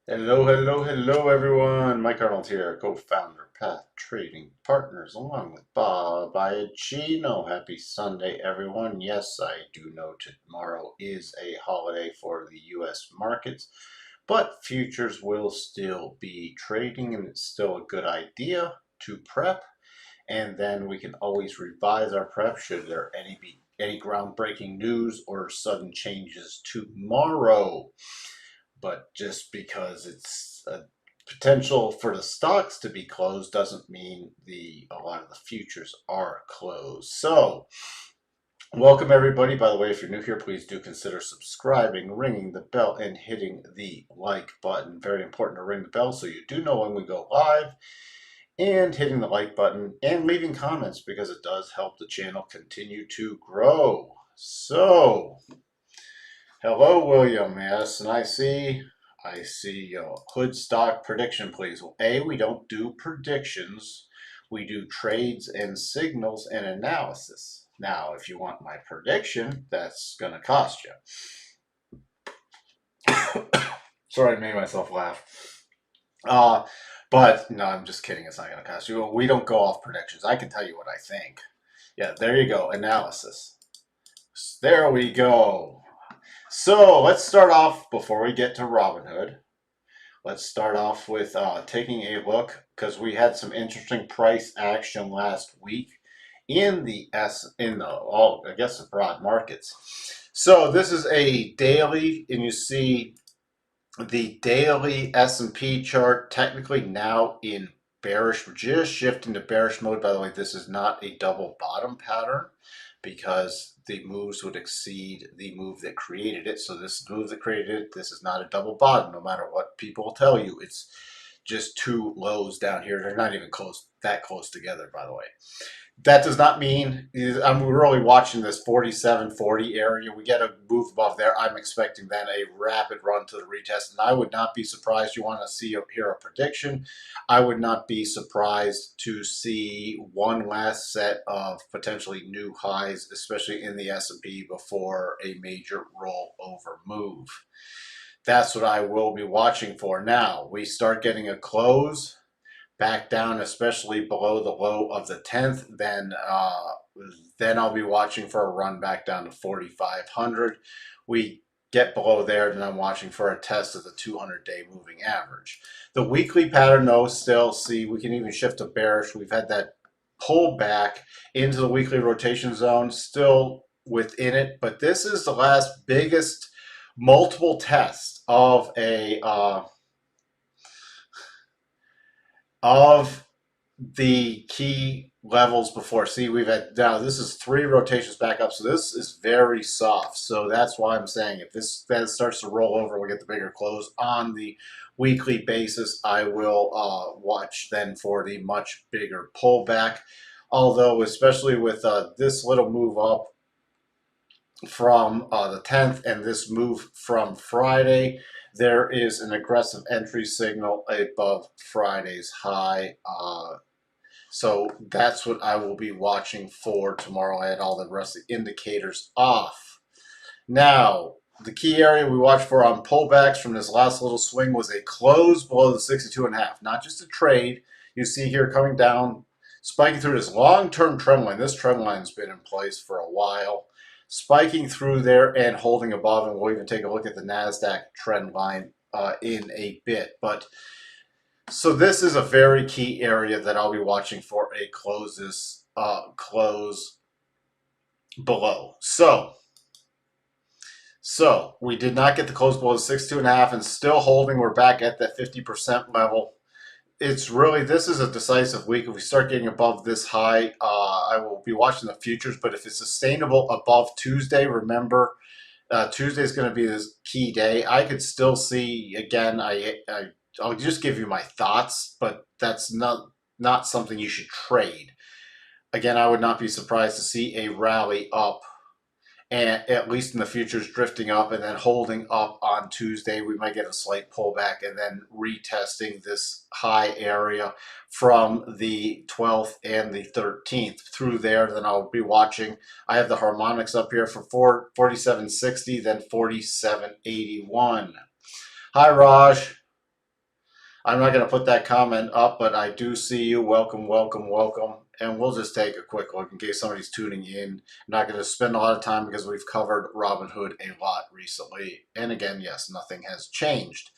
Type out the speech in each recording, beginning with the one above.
Hello, everyone. Mike Arnold here, co-founder, Path Trading Partners, along with Bob Iacchino. Happy Sunday, everyone. Yes, I do know tomorrow is a holiday for the U.S. markets, but futures will still be trading, and it's still a good idea to prep. And then we can always revise our prep should there be any groundbreaking news or sudden changes tomorrow. But just because it's a potential for the stocks to be closed doesn't mean a lot of the futures are closed. So welcome everybody. By the way, if you're new here, please do consider subscribing, ringing the bell, and hitting the like button. Very important to ring the bell so you do know when we go live, and hitting the like button and leaving comments because it does help the channel continue to grow. So hello, William. Yes, and I see hood stock prediction, please. Well, we don't do predictions. We do trades and signals and analysis. Now, if you want my prediction, that's going to cost you. Sorry, I made myself laugh. But no, I'm just kidding. It's not going to cost you. We don't go off predictions. I can tell you what I think. Yeah, there you go. Analysis. There we go. So let's start off before we get to Robinhood. Let's start off with taking a look because we had some interesting price action last week in the broad markets. So this is a daily, and you see the daily S&P chart technically now in bearish. We're just shifting to bearish mode. By the way, this is not a double bottom pattern because the moves would exceed the move that created it. So this move that created it, this is not a double bottom, no matter what people will tell you. It's just two lows down here. They're not even that close together, by the way. That does not mean I'm really watching this 47.40 area. We get a move above there. I'm expecting then a rapid run to the retest, and I would not be surprised. You want to hear a prediction? I would not be surprised to see one last set of potentially new highs, especially in the S&P, before a major rollover move. That's what I will be watching for. Now we start getting a close back down, especially below the low of the 10th, then I'll be watching for a run back down to 4,500. We get below there, then I'm watching for a test of the 200-day moving average. The weekly pattern, though, still see we can even shift to bearish. We've had that pull back into the weekly rotation zone, still within it, but this is the last biggest multiple test of the key levels before. See, we've had now this is 3 rotations back up, so this is very soft. So that's why I'm saying if this then starts to roll over, we'll get the bigger close on the weekly basis. I will watch then for the much bigger pullback. Although, especially with this little move up from the 10th and this move from Friday, there is an aggressive entry signal above Friday's high. So that's what I will be watching for tomorrow. I had all the rest of the indicators off. Now, the key area we watch for on pullbacks from this last little swing was a close below the 62.5. Not just a trade. You see here coming down, spiking through this long-term trend line. This trend line's been in place for a while. Spiking through there and holding above, and we'll even take a look at the Nasdaq trend line in a bit. But so this is a very key area that I'll be watching for a close below. So we did not get the close below 62.5 and still holding. We're back at that 50% level. It's really, this is a decisive week. If we start getting above this high, I will be watching the futures. But if it's sustainable above Tuesday, remember, Tuesday is going to be this key day. I could still see, again, I'll just give you my thoughts, but that's not something you should trade. Again, I would not be surprised to see a rally up, and at least in the futures drifting up and then holding up on Tuesday. We might get a slight pullback and then retesting this high area from the 12th and the 13th. Through there, then I'll be watching. I have the harmonics up here for 47.60, then 47.81. Hi, Raj. I'm not going to put that comment up, but I do see you. Welcome, welcome, welcome. And we'll just take a quick look in case somebody's tuning in. I'm not going to spend a lot of time because we've covered Robinhood a lot recently. And again, yes, nothing has changed.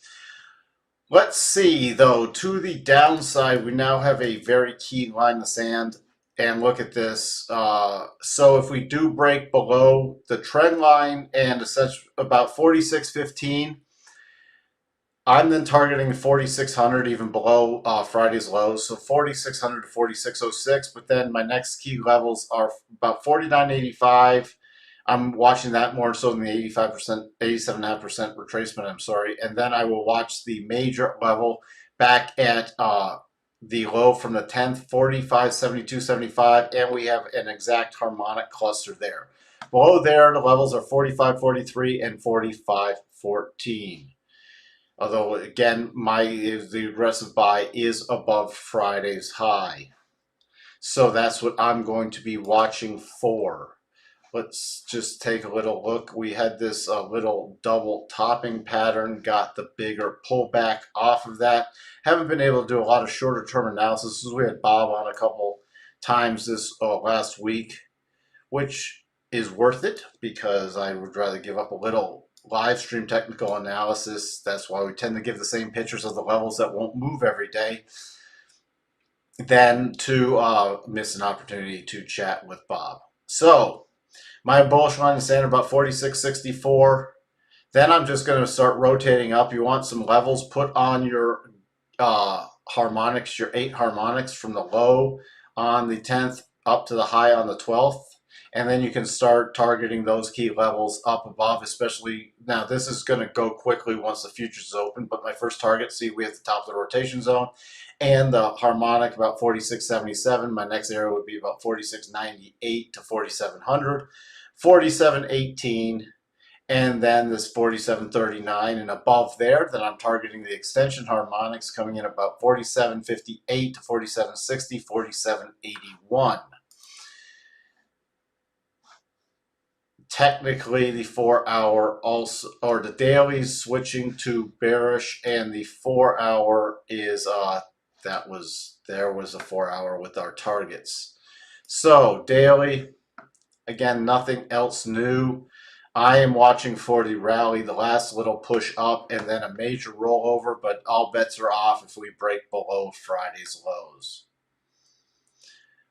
Let's see, though, to the downside, we now have a very key line in the sand. And look at this. So if we do break below the trend line and essentially about 46.15, I'm then targeting 4,600, even below Friday's lows. So 4,600 to 4,606. But then my next key levels are about 49.85. I'm watching that more so than the 85%, 87.5% retracement. I'm sorry. And then I will watch the major level back at the low from the 10th, 45.72.75. And we have an exact harmonic cluster there. Below there, the levels are 45.43 and 45.14. Although, again, the aggressive buy is above Friday's high. So that's what I'm going to be watching for. Let's just take a little look. We had this little double topping pattern, got the bigger pullback off of that. Haven't been able to do a lot of shorter term analysis. We had Bob on a couple times this last week, which is worth it because I would rather give up a little live stream technical analysis. That's why we tend to give the same pictures of the levels that won't move every day than to miss an opportunity to chat with Bob. So my bullish line is standing about 46.64. Then I'm just going to start rotating up. You want some levels, put on your harmonics, your 8 harmonics from the low on the 10th up to the high on the 12th. And then you can start targeting those key levels up above, especially now this is going to go quickly once the futures is open. But my first target, see, we have the top of the rotation zone and the harmonic about 46.77. My next area would be about 46.98 to 4700, 47.18. And then this 47.39 and above there, then I'm targeting the extension harmonics coming in about 47.58 to 47.60, 47.81. Technically, the 4-hour also, or the daily is switching to bearish, and the 4-hour is there was a 4-hour with our targets. So daily, again, nothing else new. I am watching for the rally, the last little push up, and then a major rollover, but all bets are off if we break below Friday's lows.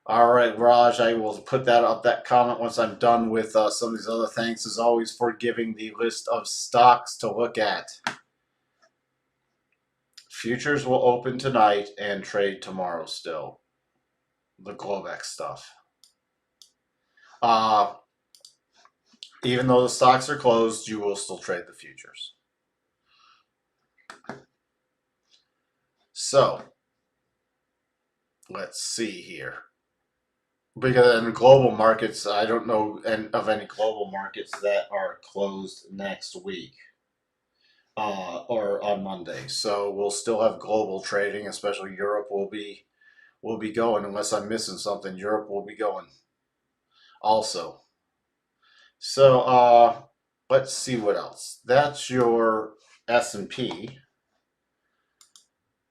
All right, Raj, I will put that comment once I'm done with some of these other things. As always, for giving the list of stocks to look at. Futures will open tonight and trade tomorrow still. The Globex stuff. Even though the stocks are closed, you will still trade the futures. So, let's see here. Because in global markets, I don't know of any global markets that are closed next week or on Monday. So we'll still have global trading, especially Europe will be going, unless I'm missing something. Europe will be going also. So let's see what else. That's your S&P.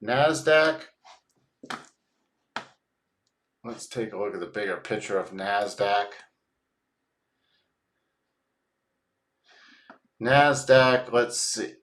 Nasdaq. Let's take a look at the bigger picture of Nasdaq. Nasdaq, let's see.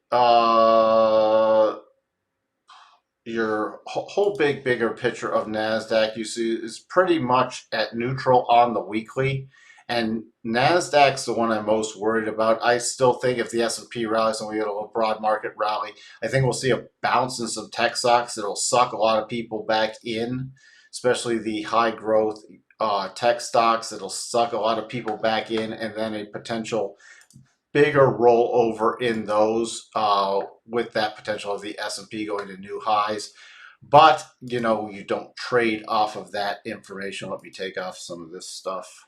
Your whole bigger picture of Nasdaq you see is pretty much at neutral on the weekly, and Nasdaq's the one I'm most worried about. I still think if the S&P rallies and we get a little broad market rally, I think we'll see a bounce in some tech stocks that'll suck a lot of people back in, especially the high growth tech stocks. It'll suck a lot of people back in, and then a potential bigger rollover in those with that potential of the S&P going to new highs. But, you know, you don't trade off of that information. Let me take off some of this stuff.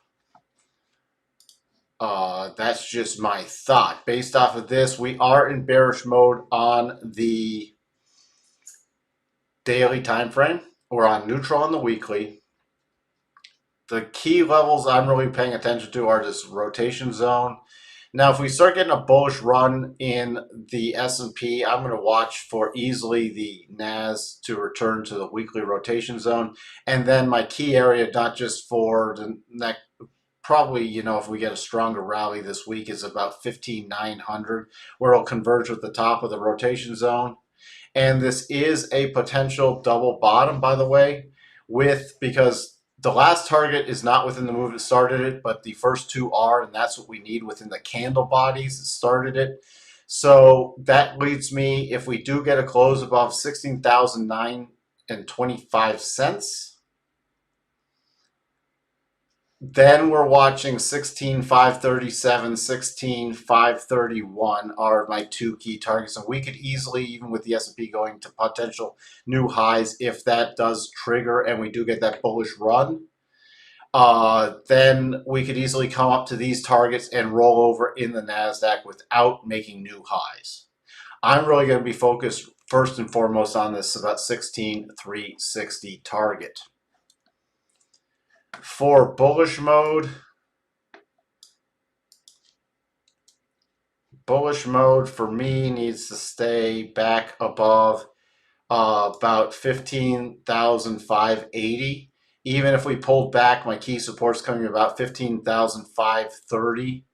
That's just my thought. Based off of this, we are in bearish mode on the daily time frame. We're on neutral on the weekly. The key levels I'm really paying attention to are this rotation zone. Now, if we start getting a bullish run in the S&P, I'm going to watch for easily the NAS to return to the weekly rotation zone. And then my key area, not just for the next, probably, if we get a stronger rally this week, is about 15,900, where it'll converge with the top of the rotation zone. And this is a potential double bottom, by the way, because the last target is not within the move that started it, but the first two are, and that's what we need within the candle bodies that started it. So that leads me, if we do get a close above 16,009.25, then we're watching 16,537, 16,531 are my two key targets. And we could easily, even with the S&P going to potential new highs, if that does trigger and we do get that bullish run, then we could easily come up to these targets and roll over in the Nasdaq without making new highs. I'm really going to be focused first and foremost on this about 16,360 target. For bullish mode for me needs to stay back above about 15,580. Even if we pulled back, my key support's coming about 15,530.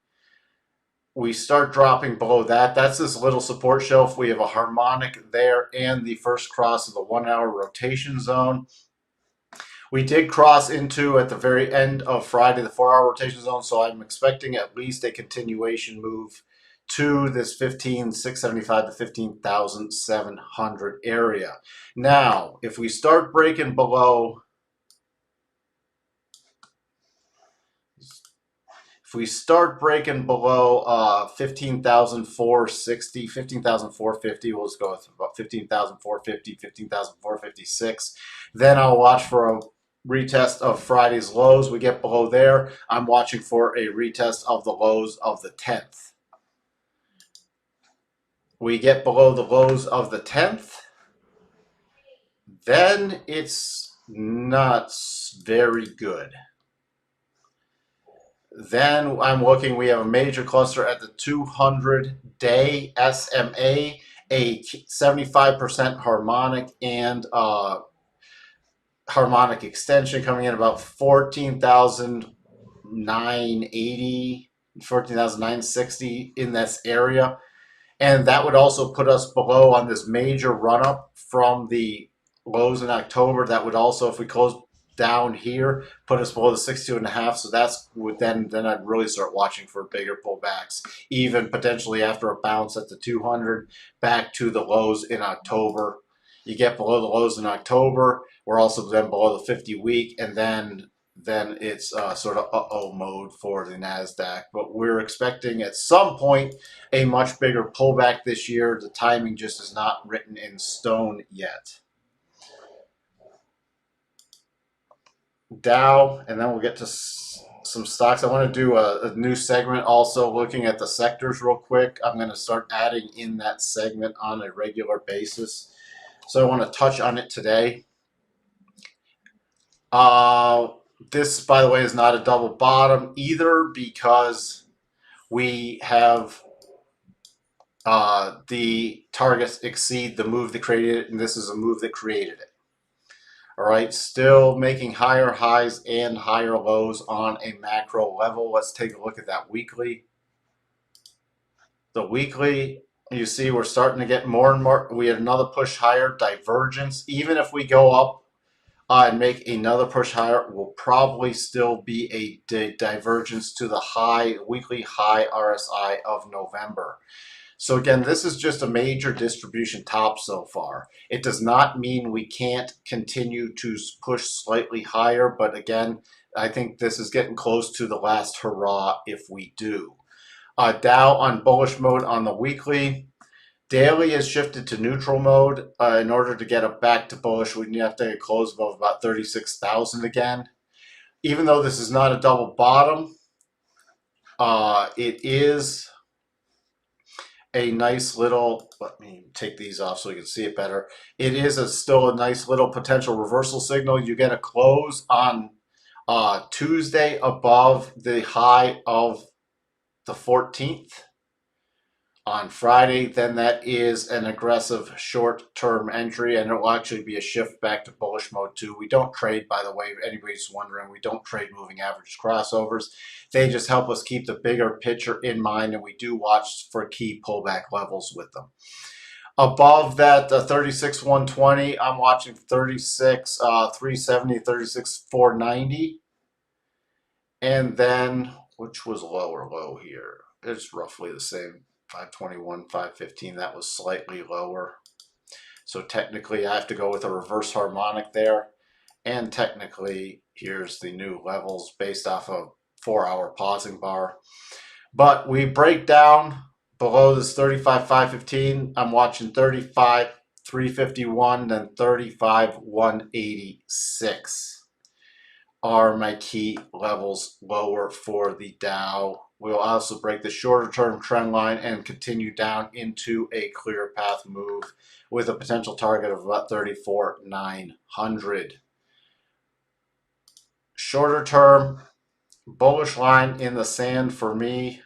We start dropping below that. That's this little support shelf. We have a harmonic there and the first cross of the 1 hour rotation zone. We did cross into at the very end of Friday the 4 hour rotation zone, so I'm expecting at least a continuation move to this 15,675 to 15,700 area. Now, if we start breaking below, 15,460, 15,450, we'll just go with about 15,450, 15,456. Then I'll watch for a retest of Friday's lows. We get below there, I'm watching for a retest of the lows of the 10th. We get below the lows of the 10th, then it's not very good. Then I'm looking, we have a major cluster at the 200-day SMA, a 75% harmonic and harmonic extension coming in about 14,980, 14,960 in this area. And that would also put us below on this major run up from the lows in October. That would also, if we close down here, put us below the 62.5. So that's then I'd really start watching for bigger pullbacks, even potentially after a bounce at the 200 back to the lows in October. You get below the lows in October, we're also then below the 50-week, and then it's sort of uh-oh mode for the Nasdaq. But we're expecting at some point a much bigger pullback this year. The timing just is not written in stone yet. Dow, and then we'll get to some stocks. I want to do a new segment also looking at the sectors real quick. I'm going to start adding in that segment on a regular basis. So I want to touch on it today. This, by the way, is not a double bottom either, because we have the targets exceed the move that created it, and this is a move that created it. All right, still making higher highs and higher lows on a macro level. Let's take a look at that weekly. The weekly, you see we're starting to get more and more. We had another push higher, divergence. Even if we go up and make another push higher, will probably still be a divergence to the weekly high RSI of November. So again, this is just a major distribution top so far. It does not mean we can't continue to push slightly higher, but again, I think this is getting close to the last hurrah if we do. Dow on bullish mode on the weekly. Daily is shifted to neutral mode. In order to get it back to bullish, we have to close above about 36,000 again. Even though this is not a double bottom, it is a nice little, let me take these off so you can see it better. It is still a nice little potential reversal signal. You get a close on Tuesday above the high of the 14th. On Friday, then that is an aggressive short-term entry, and it will actually be a shift back to bullish mode too. We don't trade, by the way, if anybody's wondering, we don't trade moving average crossovers. They just help us keep the bigger picture in mind, and we do watch for key pullback levels with them. Above that 36 120, I'm watching 36 370, 36 490, and then which was lower low here? It's roughly the same. 521, 515, that was slightly lower. So technically I have to go with a reverse harmonic there. And technically here's the new levels based off of 4-hour pausing bar. But we break down below this 35, 515. I'm watching 35, 351, then 35, 186 are my key levels lower for the Dow. We'll also break the shorter term trend line and continue down into a clear path move with a potential target of about 34,900. Shorter term bullish line in the sand for me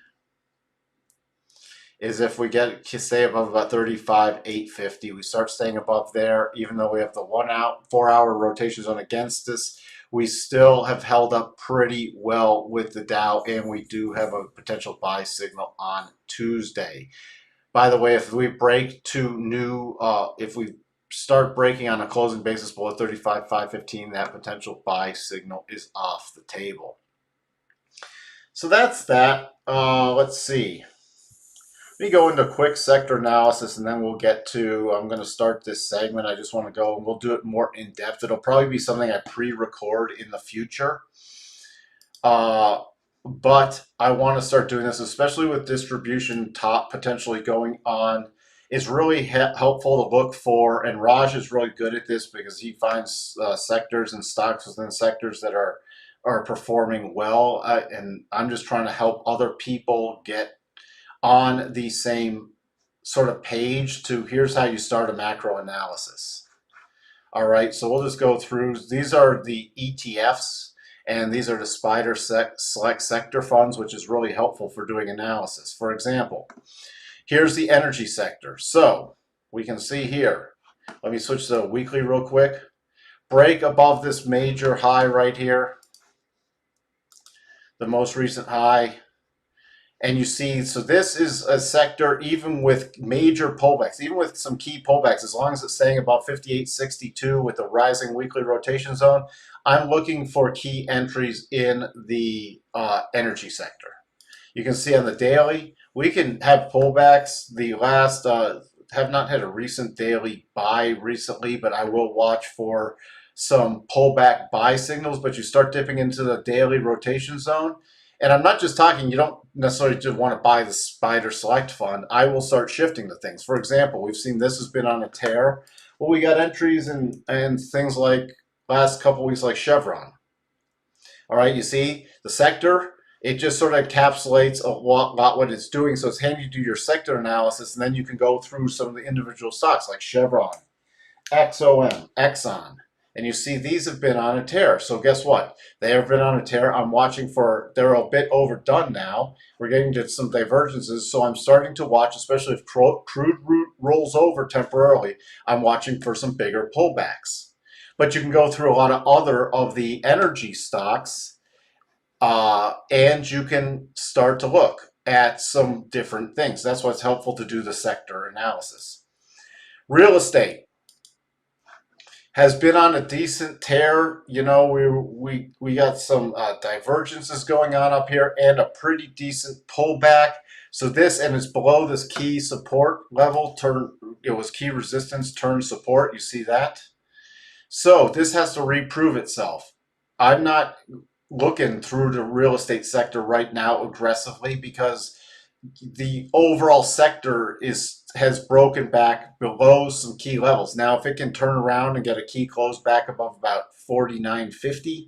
is if we get to stay above about 35,850. We start staying above there, even though we have the 4-hour rotation zone against us. We still have held up pretty well with the Dow, and we do have a potential buy signal on Tuesday. By the way, if we break to new, if we start breaking on a closing basis below 35,515, that potential buy signal is off the table. So that's that. Let's see. Let me go into quick sector analysis, and then we'll get to, I'm going to start this segment. I just want to go, and we'll do it more in depth. It'll probably be something I pre-record in the future. But I want to start doing this, especially with distribution top potentially going on. It's really helpful to look for, and Raj is really good at this because he finds sectors and stocks within sectors that are performing well. And I'm just trying to help other people get on the same sort of page to here's how you start a macro analysis. All right, so we'll just go through. These are the ETFs, and these are the Spider Select Sector Funds, which is really helpful for doing analysis. For example, here's the energy sector. So we can see here, let me switch to weekly real quick. Break above this major high right here, the most recent high. And you see, so this is a sector, even with major pullbacks, even with some key pullbacks, as long as it's staying above 58.62 with a rising weekly rotation zone, I'm looking for key entries in the energy sector. You can see on the daily, we can have pullbacks. The last, have not had a recent daily buy recently, but I will watch for some pullback buy signals. But you start dipping into the daily rotation zone. And I'm not just talking, you don't necessarily just want to buy the Spider Select Fund. I will start shifting the things. For example, we've seen this has been on a tear. Well, we got entries and things like last couple weeks like Chevron. All right, you see the sector, it just sort of encapsulates a lot what it's doing. So it's handy to do your sector analysis, and then you can go through some of the individual stocks like Chevron, XOM, Exxon. And you see these have been on a tear. So guess what? They have been on a tear. I'm watching for, they're a bit overdone now. We're getting to some divergences. So I'm starting to watch, especially if crude rolls over temporarily, I'm watching for some bigger pullbacks. But you can go through a lot of other of the energy stocks, and you can start to look at some different things. That's why it's helpful to do the sector analysis. Real estate has been on a decent tear. You know, we got some divergences going on up here and a pretty decent pullback. So this, and it's below this key support level, it was key resistance, turn support. You see that? So this has to reprove itself. I'm not looking through the real estate sector right now aggressively because the overall sector has broken back below some key levels. Now, if it can turn around and get a key close back above about 49.50,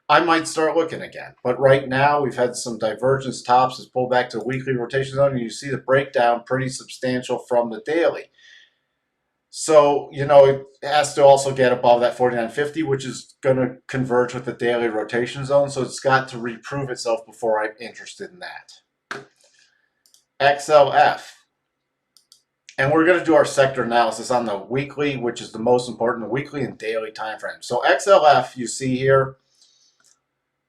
I might start looking again. But right now, we've had some divergence tops. It's pulled back to a weekly rotation zone, and you see the breakdown pretty substantial from the daily. So, you know, it has to also get above that 49.50, which is going to converge with the daily rotation zone. So it's got to reprove itself before I'm interested in that. XLF. And we're going to do our sector analysis on the weekly, which is the most important, the weekly and daily time frame. So XLF, you see here,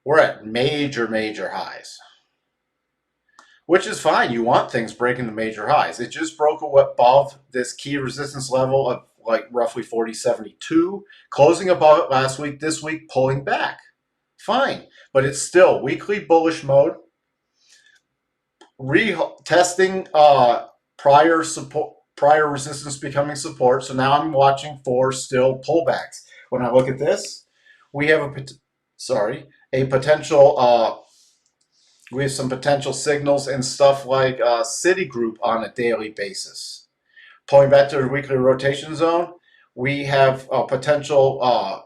we're at major highs, which is fine. You want things breaking the major highs. It just broke above this key resistance level of like roughly 40.72, closing above it last week, this week pulling back. Fine, but it's still weekly bullish mode, retesting prior support, prior resistance becoming support. So now I'm watching for still pullbacks. When I look at this, we have a potential. We have some potential signals and stuff like Citigroup on a daily basis. Pulling back to the weekly rotation zone, we have a potential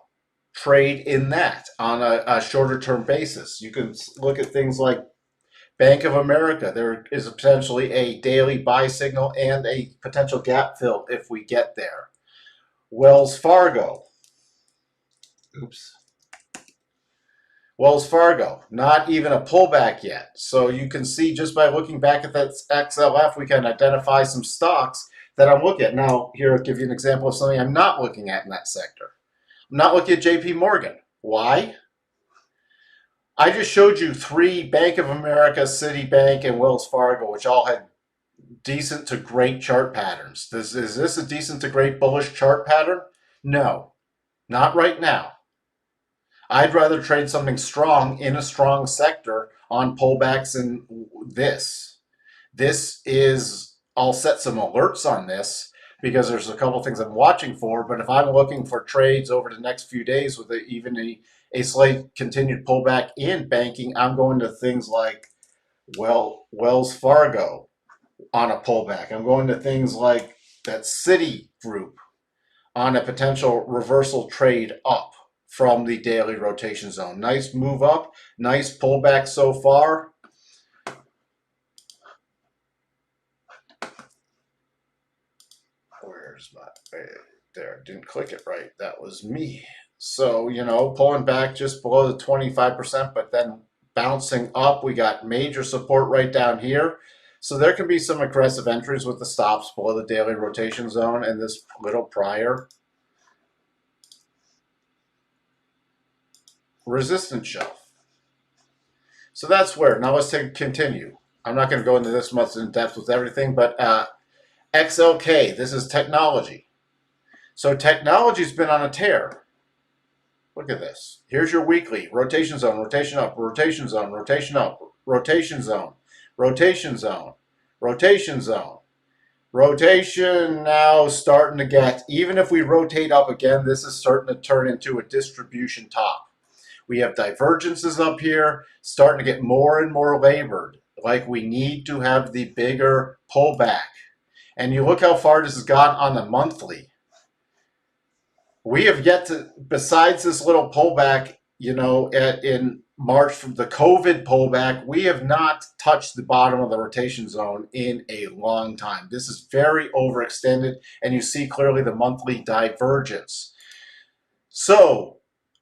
trade in that on a shorter term basis. You can look at things like Bank of America. There is potentially a daily buy signal and a potential gap fill if we get there. Wells Fargo. Wells Fargo, not even a pullback yet. So you can see just by looking back at that XLF, we can identify some stocks that I'm looking at. Now, here I'll give you an example of something I'm not looking at in that sector. I'm not looking at JP Morgan. Why? I just showed you 3 Bank of America, Citibank, and Wells Fargo, which all had decent to great chart patterns. Is this a decent to great bullish chart pattern? No, not right now. I'd rather trade something strong in a strong sector on pullbacks than this. This is, I'll set some alerts on this because there's a couple things I'm watching for, but if I'm looking for trades over the next few days with even a slight continued pullback in banking, I'm going to things like, Wells Fargo on a pullback. I'm going to things like that Citigroup on a potential reversal trade up from the daily rotation zone. Nice move up, nice pullback so far. Where's my, there, didn't click it right. That was me. So, you know, pulling back just below the 25%, but then bouncing up. We got major support right down here. So there can be some aggressive entries with the stops below the daily rotation zone and this little prior resistance shelf. So that's where. Now let's continue. I'm not going to go into this much in depth with everything, but XLK, this is technology. So technology's been on a tear. Look at this. Here's your weekly rotation zone, rotation up, rotation zone, rotation up, rotation zone, rotation zone, rotation zone. Rotation now starting to get, even if we rotate up again, this is starting to turn into a distribution top. We have divergences up here, starting to get more and more labored, like we need to have the bigger pullback. And you look how far this has gone on the monthly. We have yet to, besides this little pullback, you know, in March from the COVID pullback, we have not touched the bottom of the rotation zone in a long time. This is very overextended, and you see clearly the monthly divergence. So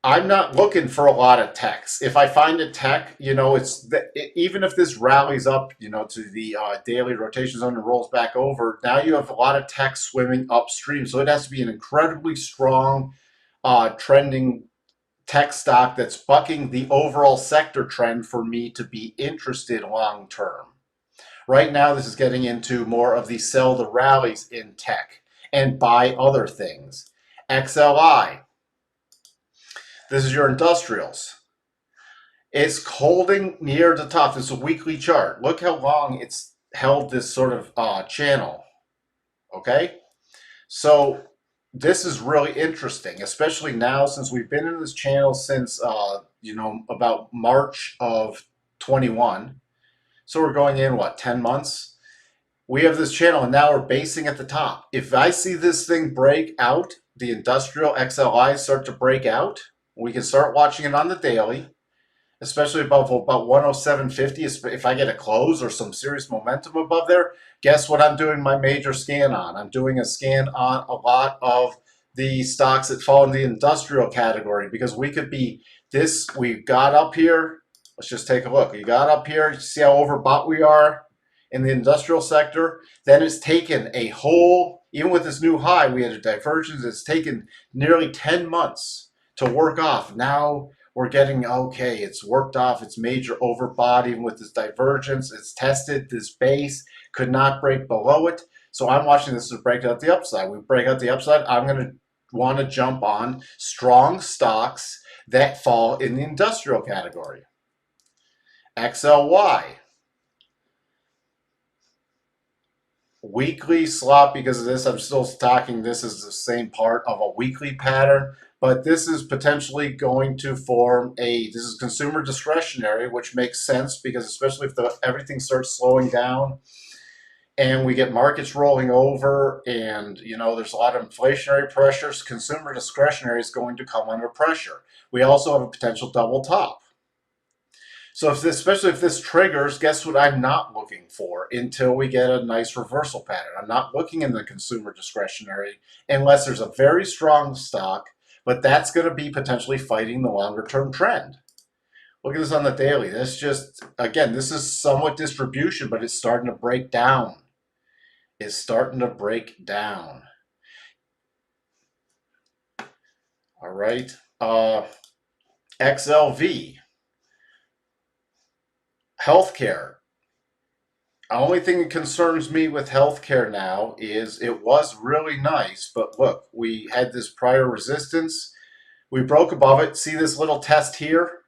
I'm not looking for a lot of techs. If I find a tech, you know, even if this rallies up, you know, to the daily rotation zone and rolls back over, now you have a lot of tech swimming upstream. So it has to be an incredibly strong trending tech stock that's bucking the overall sector trend for me to be interested long term. Right now, this is getting into more of the sell the rallies in tech and buy other things. XLI. This is your industrials. It's holding near the top. This is a weekly chart. Look how long it's held this sort of channel. Okay? So this is really interesting, especially now since we've been in this channel since, you know, about March of 21. So we're going in, what, 10 months? We have this channel, and now we're basing at the top. If I see this thing break out, the industrial XLI start to break out, we can start watching it on the daily, especially above about 107.50. If I get a close or some serious momentum above there, guess what I'm doing my major scan on? I'm doing a scan on a lot of the stocks that fall in the industrial category, because we could be we got up here. Let's just take a look. We got up here. You see how overbought we are? in the industrial sector. Then it's taken a whole, even with this new high, we had a divergence. It's taken nearly 10 months to work off. Now we're getting, okay, it's worked off its major overbought, even with this divergence. It's tested this base, could not break below it. So I'm watching this to break out the upside. We break out the upside, I'm going to want to jump on strong stocks that fall in the industrial category. XLY. Weekly slop, because of this, I'm still talking, this is the same part of a weekly pattern, but this is potentially going to form this is consumer discretionary, which makes sense because especially if everything starts slowing down and we get markets rolling over and, there's a lot of inflationary pressures, consumer discretionary is going to come under pressure. We also have a potential double top. So especially if this triggers, guess what I'm not looking for until we get a nice reversal pattern. I'm not looking in the consumer discretionary unless there's a very strong stock, but that's going to be potentially fighting the longer term trend. Look at this on the daily. This just, again, this is somewhat distribution, but it's starting to break down. It's starting to break down. All right. XLV. Healthcare. The only thing that concerns me with healthcare now is it was really nice, but look, we had this prior resistance. We broke above it. See this little test here?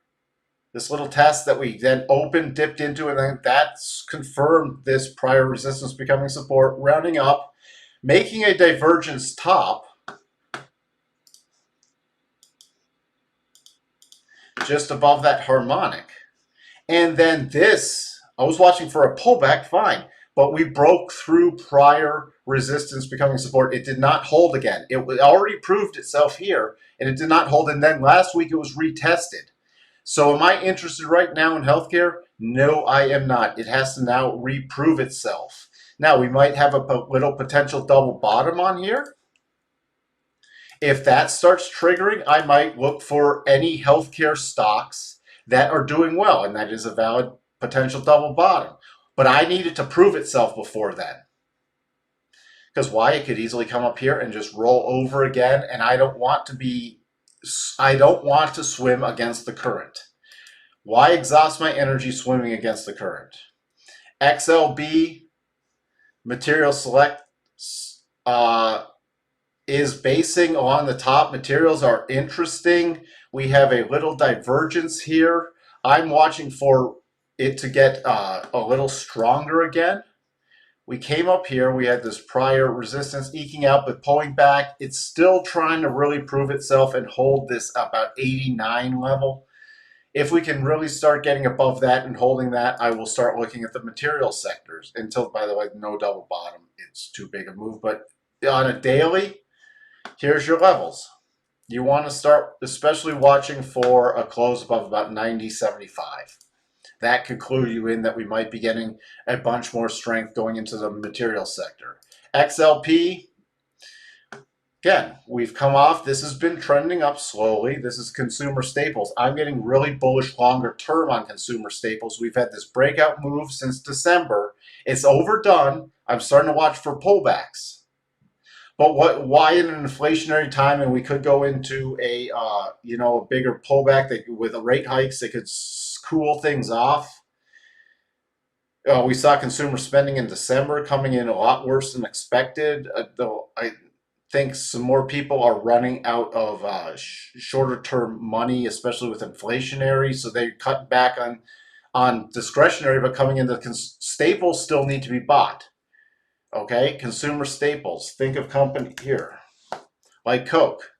This little test that we then opened, dipped into, and then that's confirmed this prior resistance becoming support, rounding up, making a divergence top just above that harmonic. And then this, I was watching for a pullback, fine, but we broke through prior resistance becoming support. It did not hold again. It already proved itself here, and it did not hold. And then last week it was retested. So am I interested right now in healthcare? No, I am not. It has to now reprove itself. Now, we might have a little potential double bottom on here. If that starts triggering, I might look for any healthcare stocks that are doing well, and that is a valid potential double bottom. But I need it to prove itself before then. Because why? It could easily come up here and just roll over again, and I don't want to swim against the current. Why exhaust my energy swimming against the current? XLB Material Select is basing along the top. Materials are interesting. We have a little divergence here. I'm watching for it to get a little stronger again. We came up here. We had this prior resistance eking out, but pulling back. It's still trying to really prove itself and hold this about 89 level. If we can really start getting above that and holding that, I will start looking at the material sectors. Until, by the way, no double bottom. It's too big a move. But on a daily, here's your levels. You want to start especially watching for a close above about 90.75. That could clue you in that we might be getting a bunch more strength going into the material sector. XLP, again, we've come off. This has been trending up slowly. This is consumer staples. I'm getting really bullish longer term on consumer staples. We've had this breakout move since December. It's overdone. I'm starting to watch for pullbacks. But why in an inflationary time, and we could go into a bigger pullback with the rate hikes that could cool things off. We saw consumer spending in December coming in a lot worse than expected. Though I think some more people are running out of shorter term money, especially with inflationary. So they cut back on discretionary, but coming into staples still need to be bought. Okay, consumer staples. Think of company here, like Coke.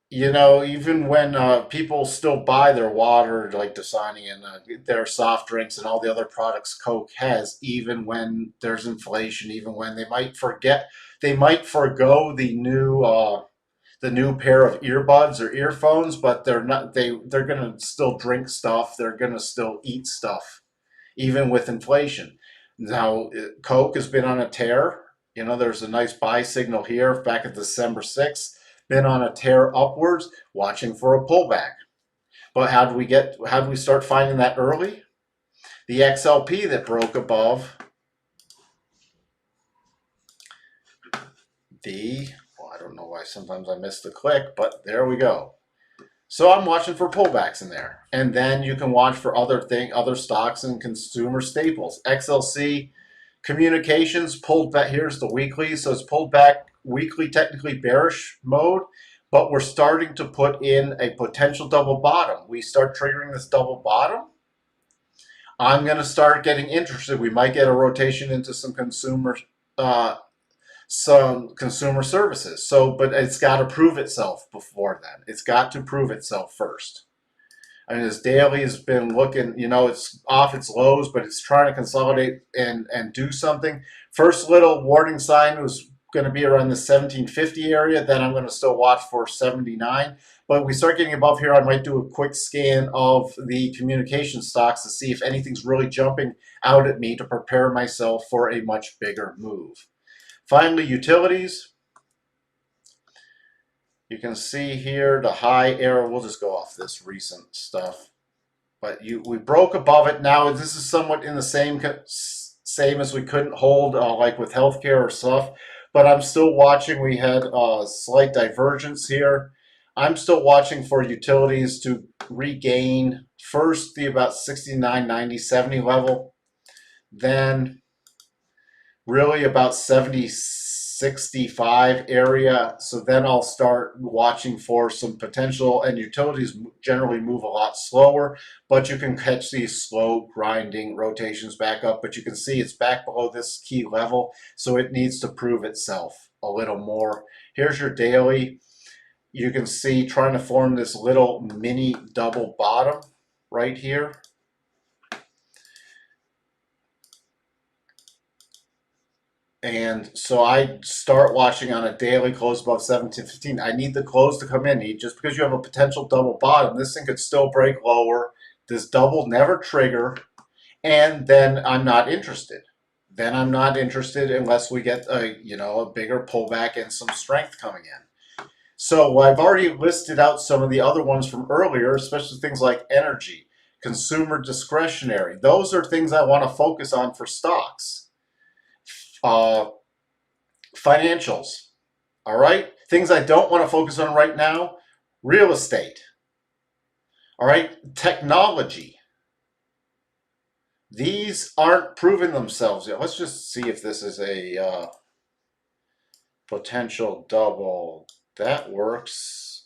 Even when people still buy their water, like Dasani and their soft drinks and all the other products Coke has, even when there's inflation, even when they might forgo the new pair of earbuds or earphones, but they're gonna still drink stuff. They're gonna still eat stuff, even with inflation. Now, Coke has been on a tear. There's a nice buy signal here back at December 6th. Been on a tear upwards, watching for a pullback. But how do we start finding that early? The XLP that broke above well, I don't know why sometimes I miss the click, but there we go. So I'm watching for pullbacks in there. And then you can watch for other stocks and consumer staples. XLC communications pulled back. Here's the weekly. So it's pulled back weekly, technically bearish mode, but we're starting to put in a potential double bottom. We start triggering this double bottom, I'm going to start getting interested. We might get a rotation into some consumer services. So, but it's got to prove itself before then. It's got to prove itself first. I mean, this daily has been looking, it's off its lows, but it's trying to consolidate and do something. First little warning sign was going to be around the 1750 area. Then I'm going to still watch for 79. But we start getting above here, I might do a quick scan of the communication stocks to see if anything's really jumping out at me to prepare myself for a much bigger move. Finally, utilities. You can see here the high arrow. We'll just go off this recent stuff. But we broke above it. Now this is somewhat in the same as we couldn't hold like with healthcare or stuff. But I'm still watching. We had a slight divergence here. I'm still watching for utilities to regain first the about 69, 90, 70 level. Then really about 70, 65 area. So then I'll start watching for some potential, and utilities generally move a lot slower, but you can catch these slow grinding rotations back up. But you can see it's back below this key level, so it needs to prove itself a little more. Here's your daily. You can see trying to form this little mini double bottom right here. And so I start watching on a daily close above 1715. I need the close to come in. Just because you have a potential double bottom, this thing could still break lower. This double never trigger, and then I'm not interested. Then I'm not interested unless we get a bigger pullback and some strength coming in. So I've already listed out some of the other ones from earlier, especially things like energy, consumer discretionary. Those are things I want to focus on for stocks. Financials, all right? Things I don't want to focus on right now, real estate, all right? Technology. These aren't proving themselves yet. Let's just see if this is a potential double. That works.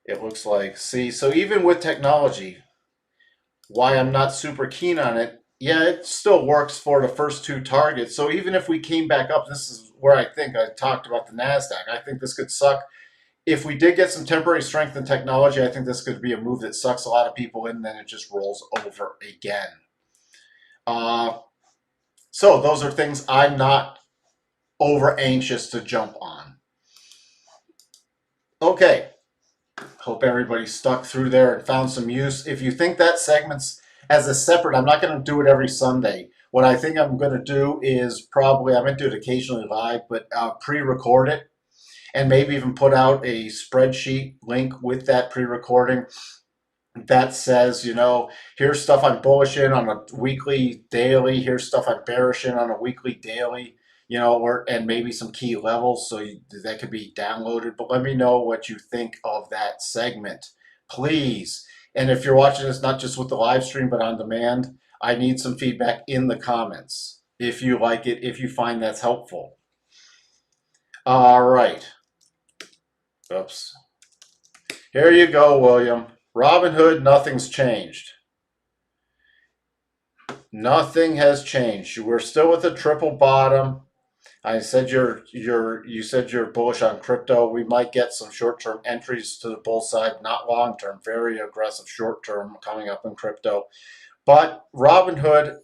It looks like, see, so even with technology, why I'm not super keen on it, yeah, it still works for the first two targets. So even if we came back up, this is where I think I talked about the Nasdaq. I think this could suck. If we did get some temporary strength in technology, I think this could be a move that sucks a lot of people in, then it just rolls over again. So those are things I'm not over anxious to jump on. Okay. Hope everybody stuck through there and found some use. If you think that segment's as a separate, I'm not going to do it every Sunday. What I think I'm going to do is probably, I might do it occasionally live, but pre-record it and maybe even put out a spreadsheet link with that pre-recording that says, here's stuff I'm bullish in on a weekly, daily. Here's stuff I'm bearish in on a weekly, daily, and maybe some key levels. So that could be downloaded. But let me know what you think of that segment, please. And if you're watching this not just with the live stream, but on demand, I need some feedback in the comments if you like it, if you find that's helpful. All right. Oops. Here you go, William. Robinhood, nothing's changed. Nothing has changed. We're still with a triple bottom. I said you said you're bullish on crypto. We might get some short-term entries to the bull side, not long-term, very aggressive short-term coming up in crypto. But Robinhood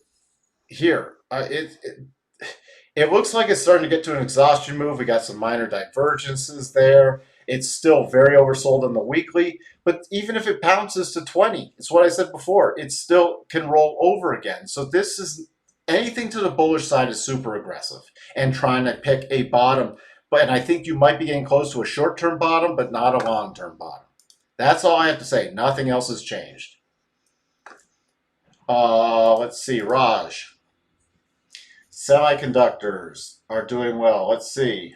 here, it looks like it's starting to get to an exhaustion move. We got some minor divergences there. It's still very oversold on the weekly, but even if it bounces to 20, it's what I said before, it still can roll over again. So this is anything to the bullish side is super aggressive and trying to pick a bottom. And I think you might be getting close to a short-term bottom, but not a long-term bottom. That's all I have to say. Nothing else has changed. Let's see, Raj. Semiconductors are doing well. Let's see.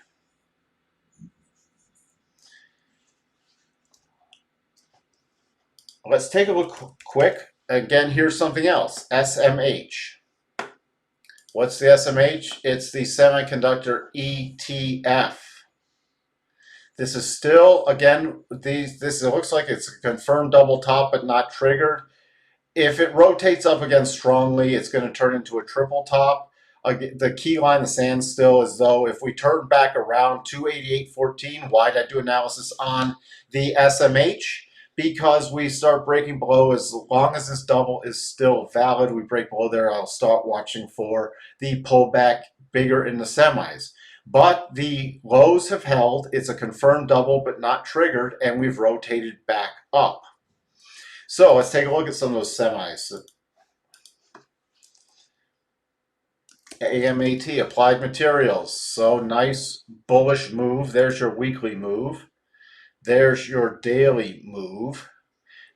Let's take a look quick. Again, here's something else. SMH. What's the SMH? It's the Semiconductor ETF. This is still, again, this looks like it's a confirmed double top, but not triggered. If it rotates up again strongly, it's going to turn into a triple top. The key line in the sand still is, though, if we turn back around 288.14, why did I do analysis on the SMH? Because we start breaking below, as long as this double is still valid, we break below there, I'll start watching for the pullback bigger in the semis. But the lows have held. It's a confirmed double, but not triggered, and we've rotated back up. So let's take a look at some of those semis. AMAT, Applied Materials. So nice bullish move. There's your weekly move. There's your daily move.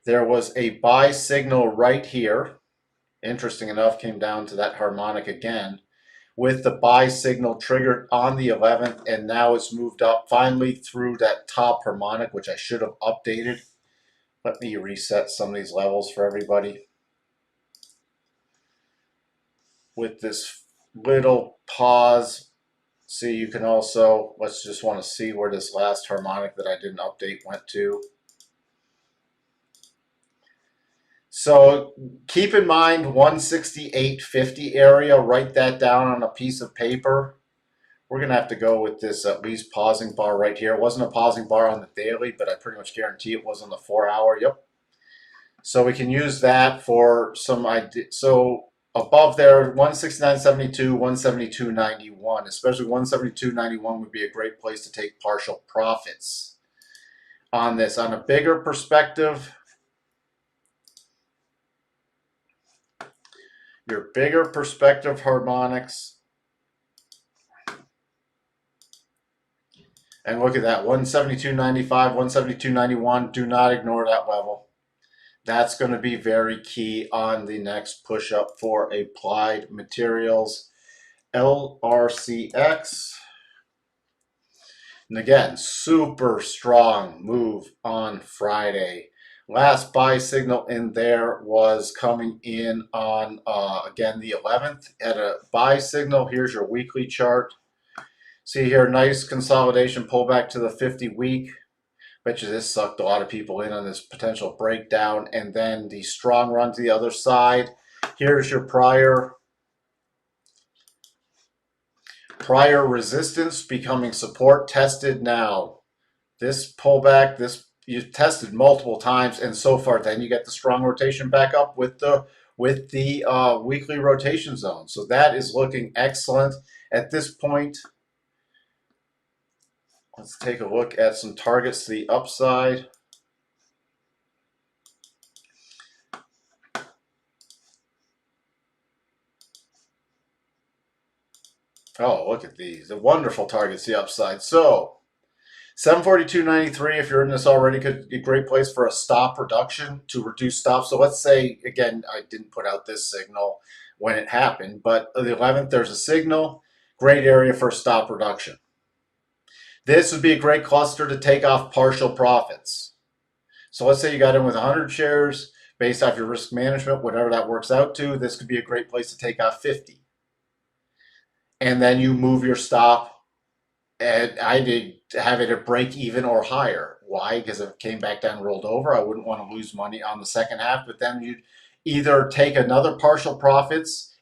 There was a buy signal right here. Interesting enough, came down to that harmonic again with the buy signal triggered on the 11th, and now it's moved up finally through that top harmonic, which I should have updated. Let me reset some of these levels for everybody. With this little pause, see, you can also, let's just want to see where this last harmonic that I didn't update went to. So keep in mind 168.50 area, write that down on a piece of paper. We're going to have to go with this at least pausing bar right here. It wasn't a pausing bar on the daily, but I pretty much guarantee it was on the 4 hour. Yep. So we can use that for some idea. So above there, 169.72, 172.91, especially 172.91 would be a great place to take partial profits on this. On a bigger perspective, your bigger perspective harmonics, and look at that, 172.95, 172.91, do not ignore that level. That's going to be very key on the next push up for Applied Materials. LRCX. And again, super strong move on Friday. Last buy signal in there was coming in on, again, the 11th. At a buy signal, here's your weekly chart. See here, nice consolidation pullback to the 50-week. Bet you this sucked a lot of people in on this potential breakdown. And then the strong run to the other side. Here's your prior resistance becoming support, tested now. This pullback, this you tested multiple times, and so far then you get the strong rotation back up with the weekly rotation zone. So that is looking excellent at this point. Let's take a look at some targets to the upside. Oh, look at these. The wonderful targets to the upside. So 742.93, if you're in this already, could be a great place for a stop reduction to reduce stops. So let's say, again, I didn't put out this signal when it happened, but the 11th, there's a signal. Great area for stop reduction. This would be a great cluster to take off partial profits. So let's say you got in with 100 shares based off your risk management, whatever that works out to. This could be a great place to take off 50. And then you move your stop. And I did have it at break even or higher. Why? Because if it came back down and rolled over, I wouldn't want to lose money on the second half. But then you'd either take another partial profits,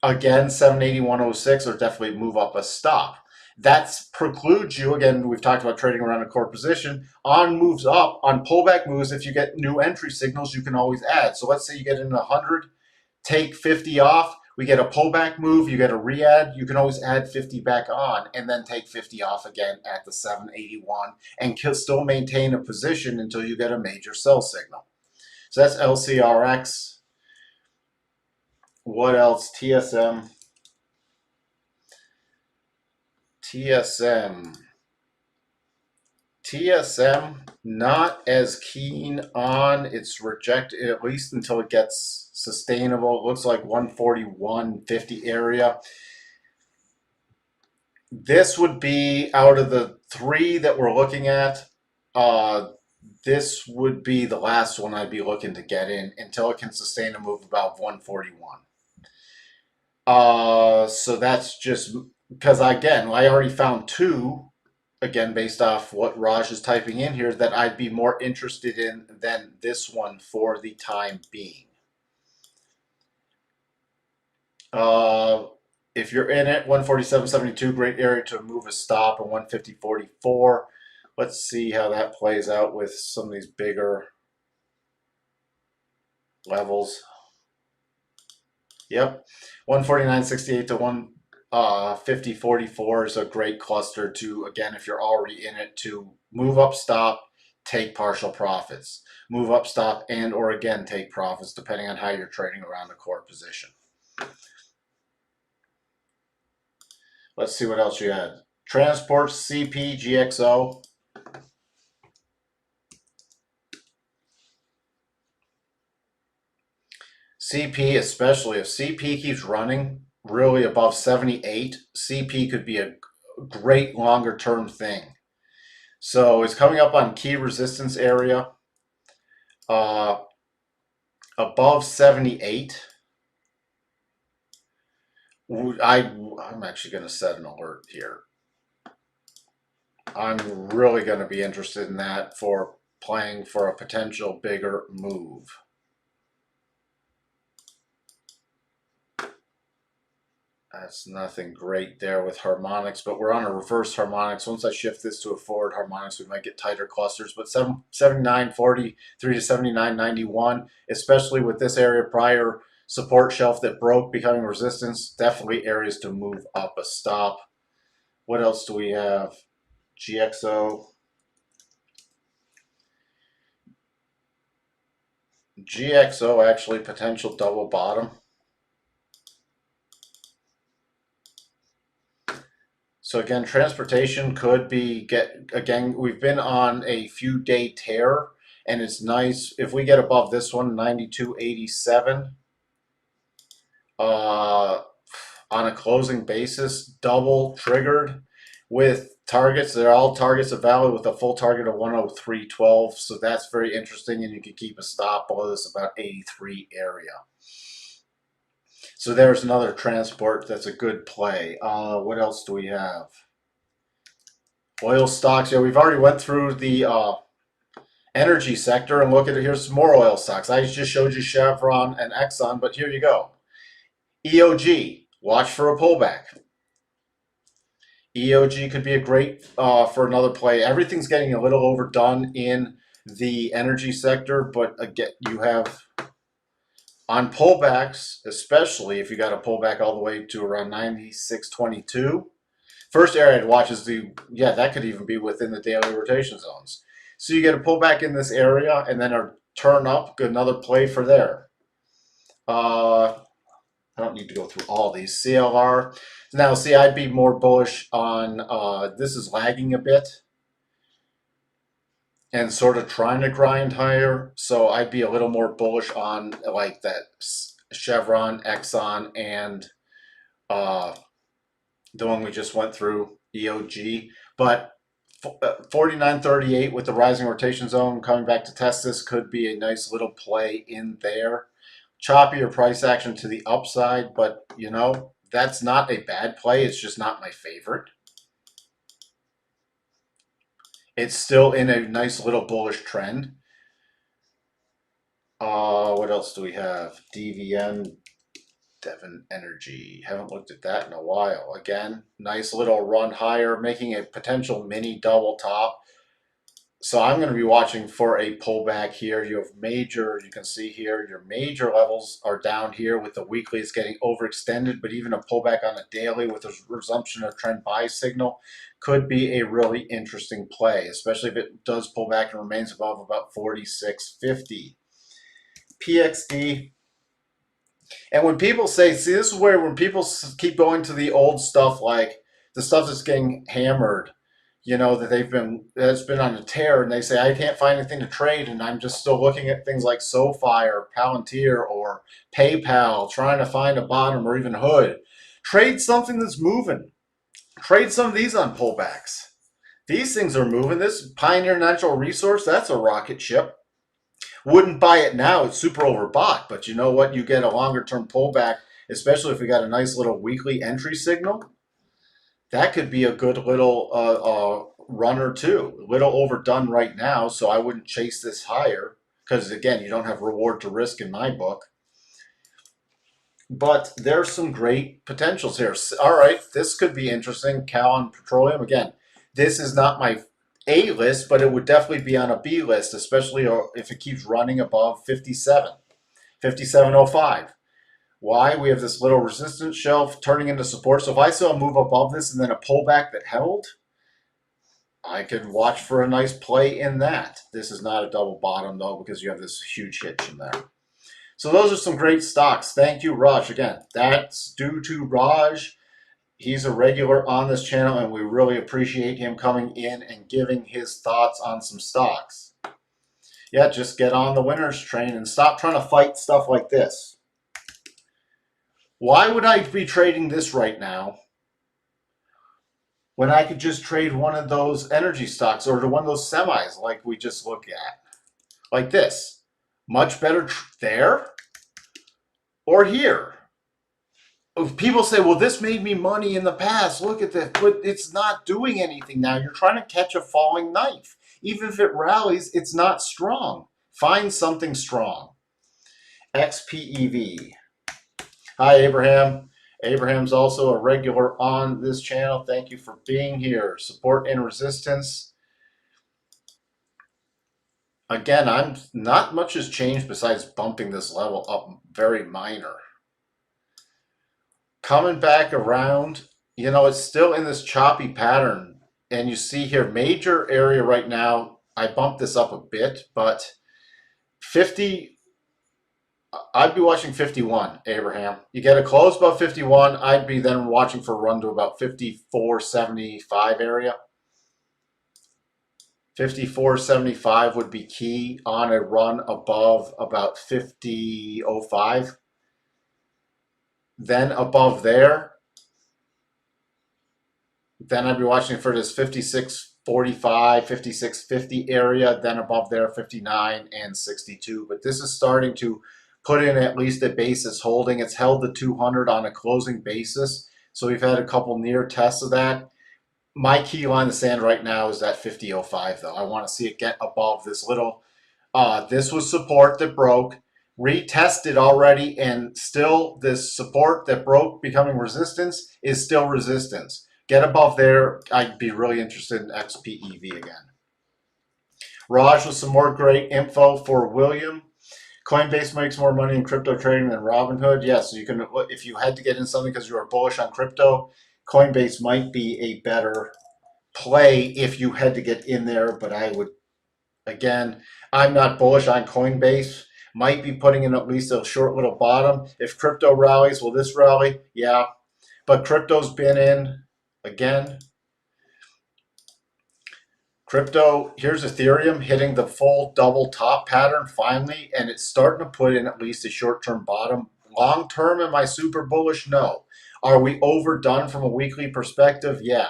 again, 781.06, or definitely move up a stop. That precludes you, again, we've talked about trading around a core position, on moves up, on pullback moves, if you get new entry signals, you can always add. So let's say you get in 100, take 50 off, we get a pullback move, you get a re-add, you can always add 50 back on and then take 50 off again at the 781 and still maintain a position until you get a major sell signal. So that's LCRX. What else? TSM. TSM, not as keen on. It's rejected at least until it gets sustainable. It looks like 141.50 area. This would be out of the three that we're looking at. This would be the last one I'd be looking to get in until it can sustain a move above 141. So that's just because, again, I already found two, again, based off what Raj is typing in here, that I'd be more interested in than this one for the time being. If you're in it, 147.72, great area to move a stop, and 150.44. Let's see how that plays out with some of these bigger levels. Yep, 149.68 to 150.44 is a great cluster to, again, if you're already in it, to move up, stop, take partial profits. Move up, stop, and or again take profits depending on how you're trading around the core position. Let's see what else you had. Transport, CP, GXO. CP, especially if CP keeps running really above 78, CP could be a great longer term thing. So it's coming up on key resistance area above 78. I'm actually going to set an alert here. I'm really going to be interested in that for playing for a potential bigger move. That's nothing great there with harmonics, but we're on a reverse harmonics. Once I shift this to a forward harmonics, we might get tighter clusters, but 79.43 to 79.91, especially with this area prior support shelf that broke, becoming resistance, definitely areas to move up a stop. What else do we have? GXO. GXO actually potential double bottom. So again, transportation could be again, we've been on a few day tear, and it's nice if we get above this one, 92.87, on a closing basis, double triggered with targets. They're all targets of value with a full target of 103.12. So that's very interesting, and you can keep a stop below this about 83 area. So there's another transport that's a good play. What else do we have? Oil stocks. Yeah, we've already went through the energy sector, and look at it. Here's some more oil stocks. I just showed you Chevron and Exxon, but here you go. EOG. Watch for a pullback. EOG could be a great for another play. Everything's getting a little overdone in the energy sector, but again, you have on pullbacks, especially if you got a pullback all the way to around 96.22. First area I'd watch is that could even be within the daily rotation zones. So you get a pullback in this area and then a turn up, another play for there. I don't need to go through all these. CLR. Now, see, I'd be more bullish on, this is lagging a bit and sort of trying to grind higher. So I'd be a little more bullish on like that Chevron, Exxon, and the one we just went through, EOG. But 49.38 with the rising rotation zone coming back to test this could be a nice little play in there. Choppier price action to the upside, but you know, that's not a bad play. It's just not my favorite. It's still in a nice little bullish trend. What else do we have? DVN, Devon Energy. Haven't looked at that in a while. Again, nice little run higher, making a potential mini double top. So I'm going to be watching for a pullback here. You can see here, your major levels are down here with the weekly. It's getting overextended, but even a pullback on a daily with a resumption of trend buy signal could be a really interesting play, especially if it does pull back and remains above about 46.50. PXD. And when people say, see, this is where when people keep going to the old stuff, like the stuff that's getting hammered, you know, that that's been on a tear, and they say I can't find anything to trade, and I'm just still looking at things like SoFi or Palantir or PayPal, trying to find a bottom or even hood. Trade something that's moving. Trade some of these on pullbacks. These things are moving. This Pioneer Natural Resource, that's a rocket ship. Wouldn't buy it now. It's super overbought. But you know what? You get a longer term pullback, especially if we got a nice little weekly entry signal. That could be a good little runner too. A little overdone right now, so I wouldn't chase this higher because again, you don't have reward to risk in my book. But there's some great potentials here. All right, this could be interesting. Cal and Petroleum. Again, this is not my A list, but it would definitely be on a B list, especially if it keeps running above 57, 57.05. Why? We have this little resistance shelf turning into support. So if I saw a move above this and then a pullback that held, I could watch for a nice play in that. This is not a double bottom though, because you have this huge hitch in there. So those are some great stocks. Thank you, Raj. Again, that's due to Raj. He's a regular on this channel, and we really appreciate him coming in and giving his thoughts on some stocks. Yeah, just get on the winner's train and stop trying to fight stuff like this. Why would I be trading this right now when I could just trade one of those energy stocks or one of those semis like we just looked at? Like this. Much better there or here. If people say, well, this made me money in the past. Look at this. But it's not doing anything now. You're trying to catch a falling knife. Even if it rallies, it's not strong. Find something strong. XPEV. Hi, Abraham. Abraham's also a regular on this channel. Thank you for being here. Support and resistance. Again, I'm not much has changed besides bumping this level up very minor. Coming back around, you know, it's still in this choppy pattern. And you see here, major area right now, I bumped this up a bit, but 50, I'd be watching 51, Abraham. You get a close above 51, I'd be then watching for a run to about 54.75 area. 54.75 would be key on a run above about 50.05. Then above there, then I'd be watching for this 56.45, 56.50 area. Then above there, 59 and 62. But this is starting to put in at least a basis holding. It's held the 200 on a closing basis. So we've had a couple near tests of that. My key line in the sand right now is that 50.05 though. I want to see it get above this little, this was support that broke, retested already, and still this support that broke becoming resistance is still resistance. Get above there. I'd be really interested in XPEV again. Raj with some more great info for William. Coinbase makes more money in crypto trading than Robinhood. Yes, you can. If you had to get in something because you are bullish on crypto, Coinbase might be a better play if you had to get in there. But I would, again, I'm not bullish on Coinbase. Might be putting in at least a short little bottom. If crypto rallies, will this rally? Yeah, but crypto's been in again. Crypto, here's Ethereum hitting the full double top pattern finally, and it's starting to put in at least a short-term bottom. Long-term, am I super bullish? No. Are we overdone from a weekly perspective? Yeah.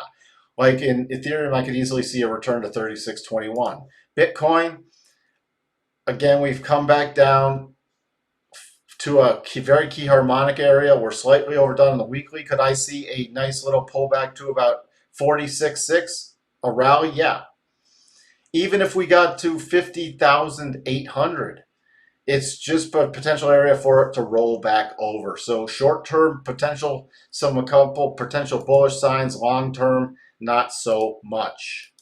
Like in Ethereum, I could easily see a return to 36.21. Bitcoin, again, we've come back down to a very key harmonic area. We're slightly overdone on the weekly. Could I see a nice little pullback to about 46.6? A rally? Yeah. Even if we got to 50,800, it's just a potential area for it to roll back over. So short-term potential, a couple potential bullish signs. Long-term, not so much.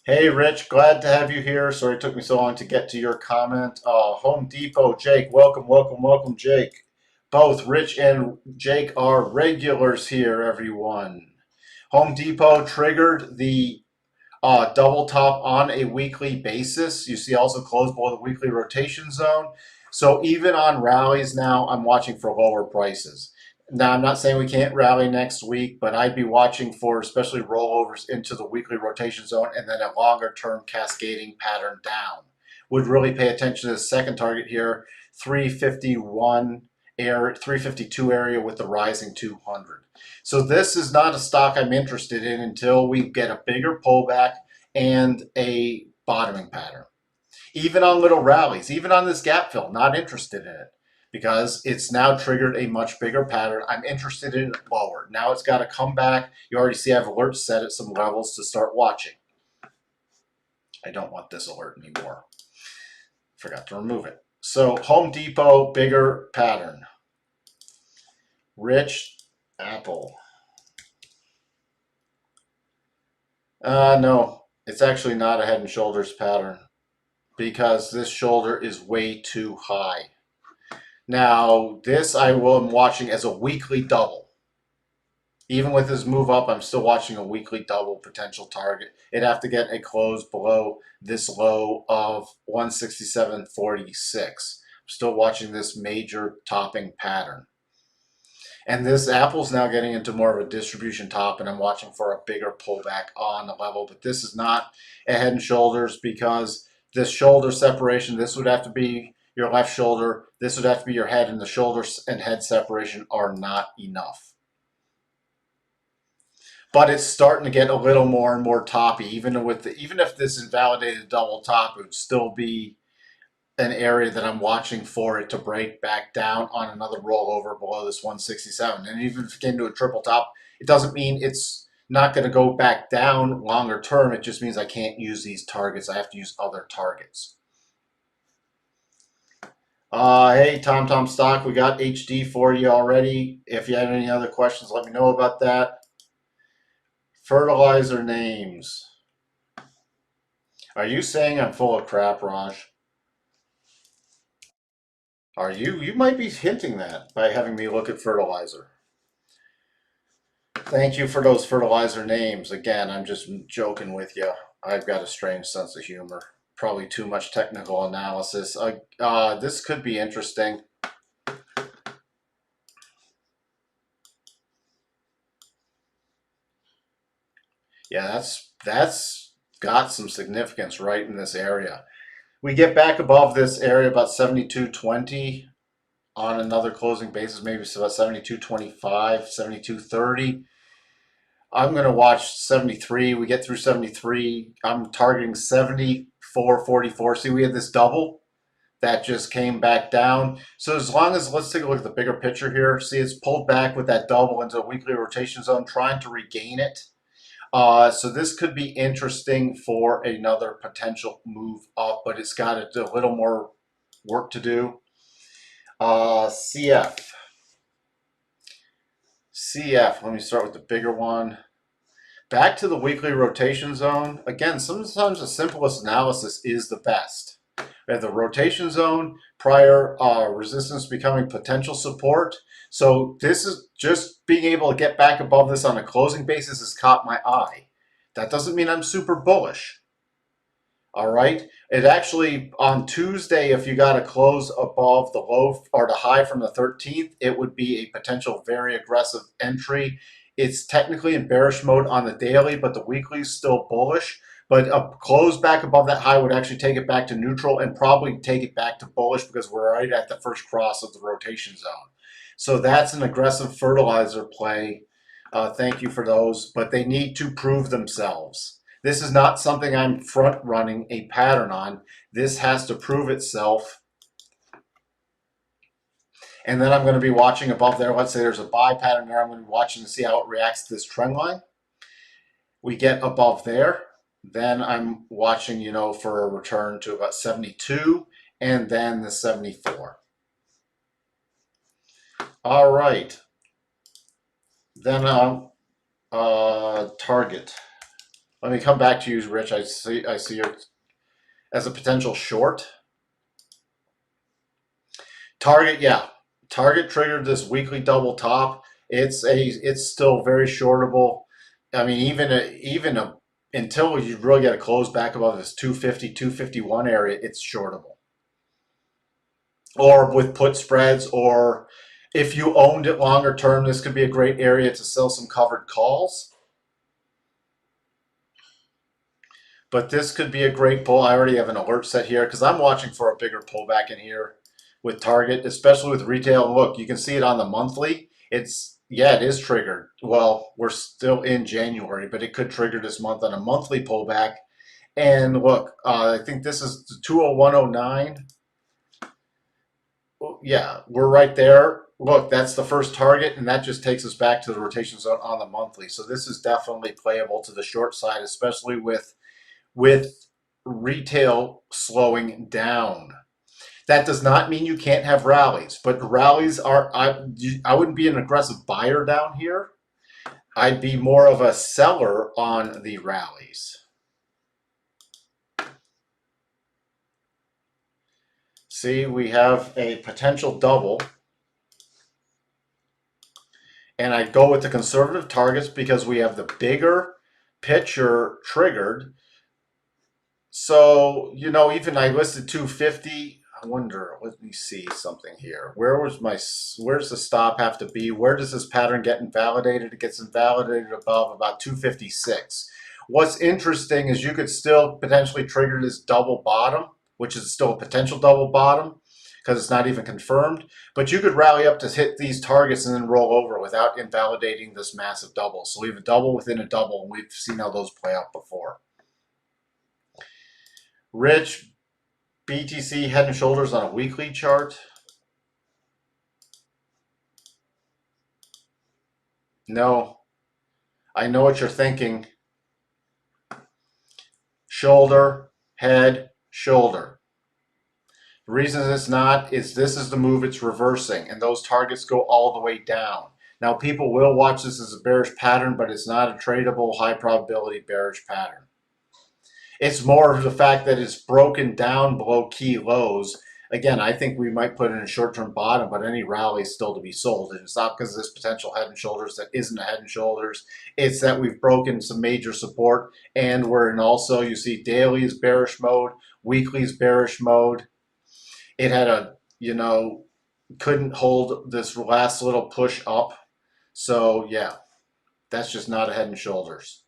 Hey, Rich, glad to have you here. Sorry it took me so long to get to your comment. Home Depot, Jake, welcome, welcome, welcome, Jake. Both Rich and Jake are regulars here, everyone. Home Depot triggered the double top on a weekly basis. You see also closed below the weekly rotation zone. So even on rallies now, I'm watching for lower prices. Now, I'm not saying we can't rally next week, but I'd be watching for especially rollovers into the weekly rotation zone and then a longer term cascading pattern down. Would really pay attention to the second target here, 351 area, 352 area with the rising 200. So this is not a stock I'm interested in until we get a bigger pullback and a bottoming pattern. Even on little rallies, even on this gap fill, not interested in it because it's now triggered a much bigger pattern. I'm interested in it lower. Now it's got to come back. You already see I have alerts set at some levels to start watching. I don't want this alert anymore. Forgot to remove it. So Home Depot, bigger pattern. Rich Apple. No, it's actually not a head and shoulders pattern because this shoulder is way too high. Now, this I am watching as a weekly double. Even with this move up, I'm still watching a weekly double potential target. It'd have to get a close below this low of 167.46. I'm still watching this major topping pattern. And this Apple's now getting into more of a distribution top, and I'm watching for a bigger pullback on the level. But this is not a head and shoulders because this shoulder separation, this would have to be your left shoulder, this would have to be your head, and the shoulder and head separation are not enough. But it's starting to get a little more and more toppy. Even if this invalidated double top, it would still be an area that I'm watching for it to break back down on another rollover below this 167. And even if it came to a triple top, it doesn't mean it's not going to go back down longer term. It just means I can't use these targets. I have to use other targets. Hey, Tom Stock, we got HD for you already. If you have any other questions, let me know about that. Fertilizer names. Are you saying I'm full of crap, Raj? Are you? You might be hinting that by having me look at fertilizer. Thank you for those fertilizer names. Again, I'm just joking with you. I've got a strange sense of humor. Probably too much technical analysis. This could be interesting. Yeah, that's got some significance right in this area. We get back above this area about 72.20 on another closing basis, maybe it's about 72.25, 72.30. I'm going to watch 73. We get through 73. I'm targeting 74.44. See, we had this double that just came back down. So as long as, let's take a look at the bigger picture here. See, it's pulled back with that double into a weekly rotation zone, trying to regain it. So this could be interesting for another potential move up, but it's got a little more work to do. CF. CF, let me start with the bigger one. Back to the weekly rotation zone. Again, sometimes the simplest analysis is the best. We have the rotation zone, prior resistance becoming potential support. So this is just being able to get back above this on a closing basis has caught my eye. That doesn't mean I'm super bullish. All right. It actually, on Tuesday, if you got a close above the low or the high from the 13th, it would be a potential very aggressive entry. It's technically in bearish mode on the daily, but the weekly is still bullish. But a close back above that high would actually take it back to neutral and probably take it back to bullish because we're right at the first cross of the rotation zone. So that's an aggressive fertilizer play. Thank you for those, but they need to prove themselves. This is not something I'm front running a pattern on. This has to prove itself. And then I'm going to be watching above there. Let's say there's a buy pattern there. I'm going to be watching to see how it reacts to this trend line. We get above there. Then I'm watching, for a return to about 72 and then the 74. All right. Then target. Let me come back to you, Rich. I see you as a potential short. Target, yeah. Target triggered this weekly double top. It's still very shortable. I mean, even until you really get a close back above this 250, 251 area, it's shortable. Or with put spreads or If you owned it longer term, this could be a great area to sell some covered calls. But this could be a great pull. I already have an alert set here because I'm watching for a bigger pullback in here with Target, especially with retail. And look, you can see it on the monthly. Yeah, it is triggered. Well, we're still in January, but it could trigger this month on a monthly pullback. And look, I think this is 201.09. Yeah, we're right there. Look, that's the first target, and that just takes us back to the rotation zone on the monthly. So this is definitely playable to the short side, especially with retail slowing down. That does not mean you can't have rallies, but rallies are, I wouldn't be an aggressive buyer down here. I'd be more of a seller on the rallies. See, we have a potential double. And I go with the conservative targets because we have the bigger picture triggered. So, even I listed 250. I wonder, let me see something here. Where's the stop have to be? Where does this pattern get invalidated? It gets invalidated above about 256. What's interesting is you could still potentially trigger this double bottom, which is still a potential double bottom because it's not even confirmed. But you could rally up to hit these targets and then roll over without invalidating this massive double. So we have a double within a double, and we've seen how those play out before. Rich, BTC head and shoulders on a weekly chart. No, I know what you're thinking. Shoulder, head, shoulder. The reason it's not is this is the move it's reversing, and those targets go all the way down. Now, people will watch this as a bearish pattern, but it's not a tradable, high probability bearish pattern. It's more of the fact that it's broken down below key lows. Again, I think we might put in a short-term bottom, but any rally is still to be sold. And it's not because of this potential head and shoulders that isn't a head and shoulders. It's that we've broken some major support, and we're in also, you see daily bearish mode, weekly bearish mode. It had couldn't hold this last little push up. So yeah, that's just not a head and shoulders.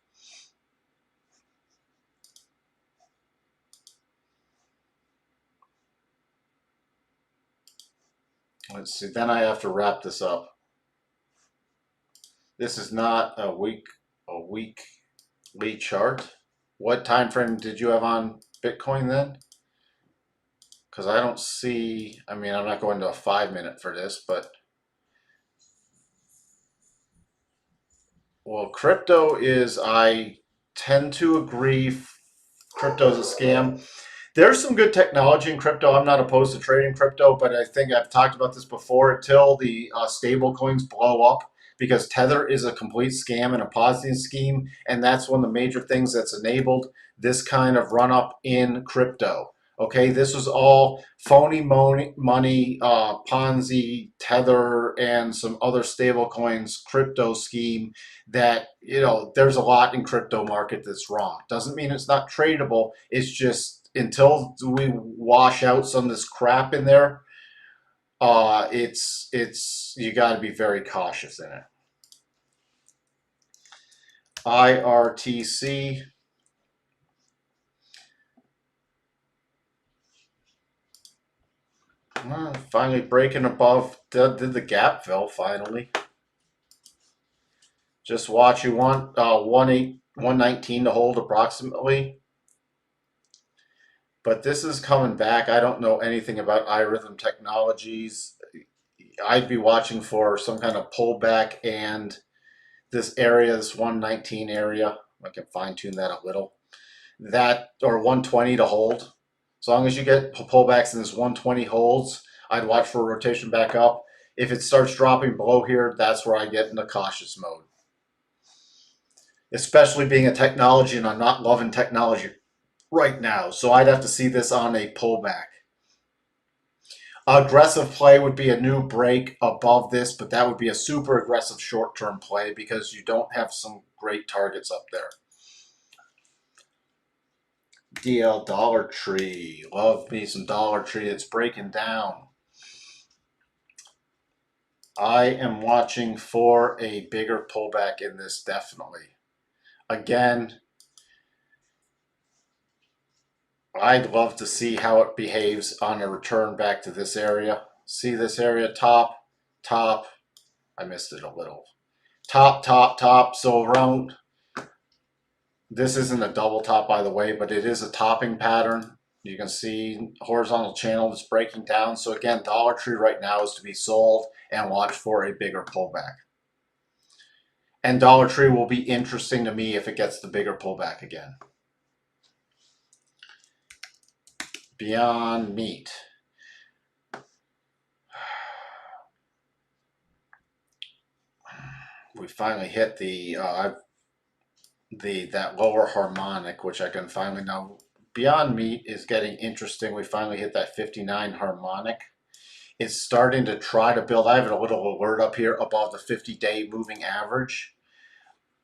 Let's see, then I have to wrap this up. This is not a weekly chart. What time frame did you have on Bitcoin then? Because I don't see, I'm not going to a 5-minute for this, but well, crypto is, I tend to agree, crypto is a scam. There's some good technology in crypto. I'm not opposed to trading crypto, but I think I've talked about this before until the stable coins blow up, because Tether is a complete scam and a Ponzi scheme. And that's one of the major things that's enabled this kind of run up in crypto. Okay, this was all phony money, Ponzi, Tether, and some other stable coins crypto scheme that, there's a lot in crypto market that's wrong. Doesn't mean it's not tradable. It's just until we wash out some of this crap in there, it's you got to be very cautious in it. IRTC. Finally breaking above, did the gap fill finally. Just watch, you want 119 to hold approximately. But this is coming back. I don't know anything about iRhythm Technologies. I'd be watching for some kind of pullback, and this area, this 119 area, I can fine tune that a little. That, or 120 to hold. As long as you get pullbacks and this 120 holds, I'd watch for a rotation back up. If it starts dropping below here, that's where I get into cautious mode. Especially being a technology, and I'm not loving technology right now. So I'd have to see this on a pullback. Aggressive play would be a new break above this, but that would be a super aggressive short-term play because you don't have some great targets up there. DL Dollar Tree. Love me some Dollar Tree. It's breaking down. I am watching for a bigger pullback in this, definitely. Again, I'd love to see how it behaves on a return back to this area. See this area, top, top. I missed it a little. Top, top, top. So around, this isn't a double top, by the way, but it is a topping pattern. You can see horizontal channel that's breaking down. So again, Dollar Tree right now is to be sold and watch for a bigger pullback. And Dollar Tree will be interesting to me if it gets the bigger pullback again. Beyond Meat. We finally hit that lower harmonic, which I can finally now. Beyond Meat is getting interesting. We finally hit that 59 harmonic. It's starting to try to build. I have a little alert up here above the 50-day moving average.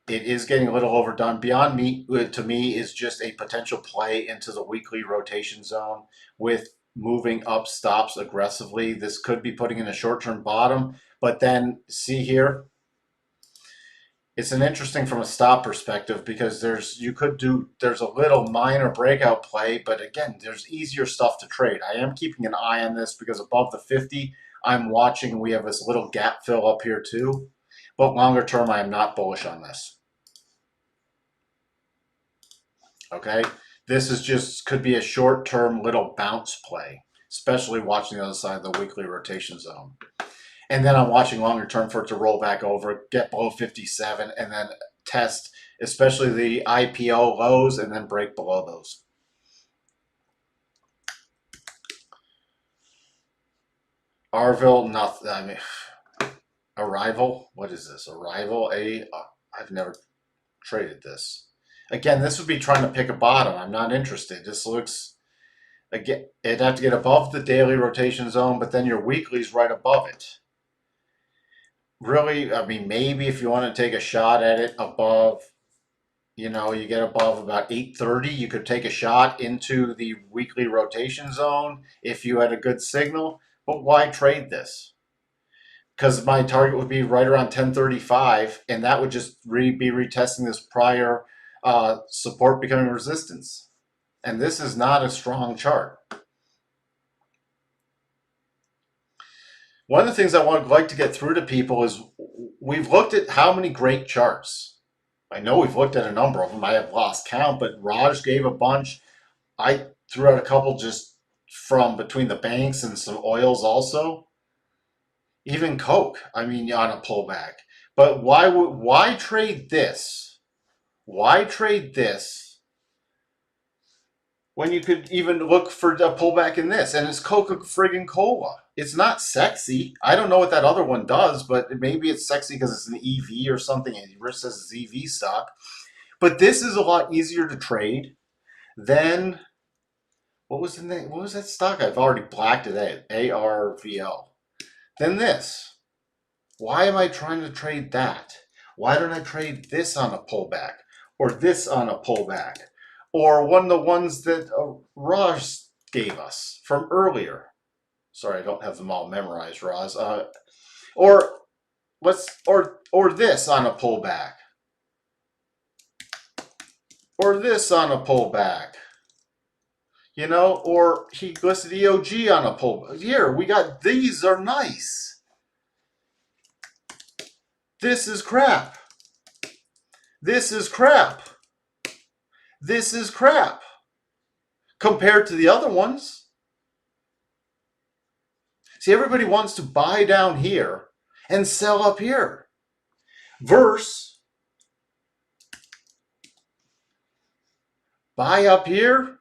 It is getting a little overdone. Beyond Meat, to me, is just a potential play into the weekly rotation zone with moving up stops aggressively. This could be putting in a short-term bottom, but then see here, it's an interesting from a stop perspective because there's a little minor breakout play, but again, there's easier stuff to trade. I am keeping an eye on this because above the 50, I'm watching. We have this little gap fill up here too, but longer term, I am not bullish on this. Okay, this is just could be a short-term little bounce play, especially watching the other side of the weekly rotation zone. And then I'm watching longer term for it to roll back over, get below 57, and then test, especially the IPO lows, and then break below those. Arville, nothing. I mean, Arrival. What is this? Arrival. I've never traded this. Again, this would be trying to pick a bottom. I'm not interested. This looks. Again, it'd have to get above the daily rotation zone, but then your weekly's right above it. Really, I mean, maybe if you want to take a shot at it above, you get above about 830, you could take a shot into the weekly rotation zone if you had a good signal. But why trade this? Because my target would be right around 1035, and that would just be retesting this prior support becoming resistance. And this is not a strong chart. One of the things I would like to get through to people is we've looked at how many great charts. I know we've looked at a number of them. I have lost count, but Raj gave a bunch. I threw out a couple just from between the banks and some oils also. Even Coke, I mean, on a pullback. But why trade this? Why trade this when you could even look for a pullback in this? And it's Coca friggin' Cola. It's not sexy. I don't know what that other one does, but maybe it's sexy because it's an EV or something, and Rich says it's EV stock. But this is a lot easier to trade than what was the name? What was that stock? I've already blacked it out. ARVL. Then this. Why am I trying to trade that? Why don't I trade this on a pullback? Or this on a pullback? Or one of the ones that Raj gave us from earlier. Sorry, I don't have them all memorized, Raj. Or this on a pullback. Or this on a pullback. Or he listed EOG on a pullback. Here, we got these are nice. This is crap. This is crap. This is crap. Compared to the other ones. See, everybody wants to buy down here and sell up here. Verse, buy up here,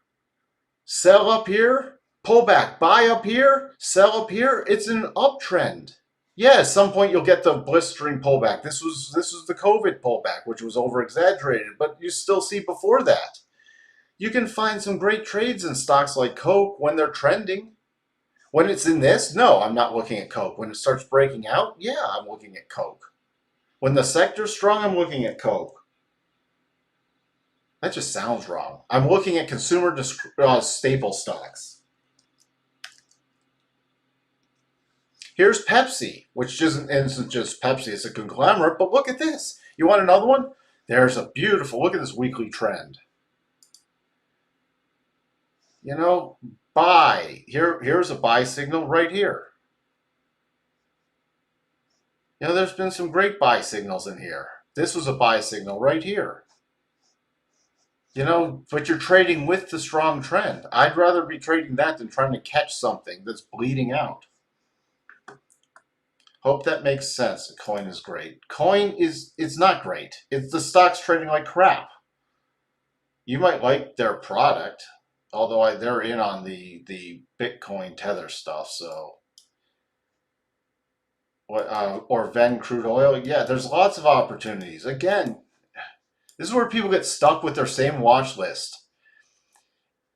sell up here, pull back, buy up here, sell up here. It's an uptrend. Yeah, at some point you'll get the blistering pullback. This was the COVID pullback, which was over exaggerated, but you still see before that. You can find some great trades in stocks like Coke when they're trending. When it's in this, no, I'm not looking at Coke. When it starts breaking out, yeah, I'm looking at Coke. When the sector's strong, I'm looking at Coke. That just sounds wrong. I'm looking at consumer staple stocks. Here's Pepsi, which isn't just Pepsi, it's a conglomerate, but look at this. You want another one? There's a beautiful, look at this weekly trend. You know, buy. Here's a buy signal right here. You know, there's been some great buy signals in here. This was a buy signal right here. You know, but you're trading with the strong trend. I'd rather be trading that than trying to catch something that's bleeding out. Hope that makes sense. Coin is great. Coin it's not great. It's the stock's trading like crap. You might like their product, although they're in on the Bitcoin tether stuff. So, what or Ven crude oil? Yeah, there's lots of opportunities. Again, this is where people get stuck with their same watch list.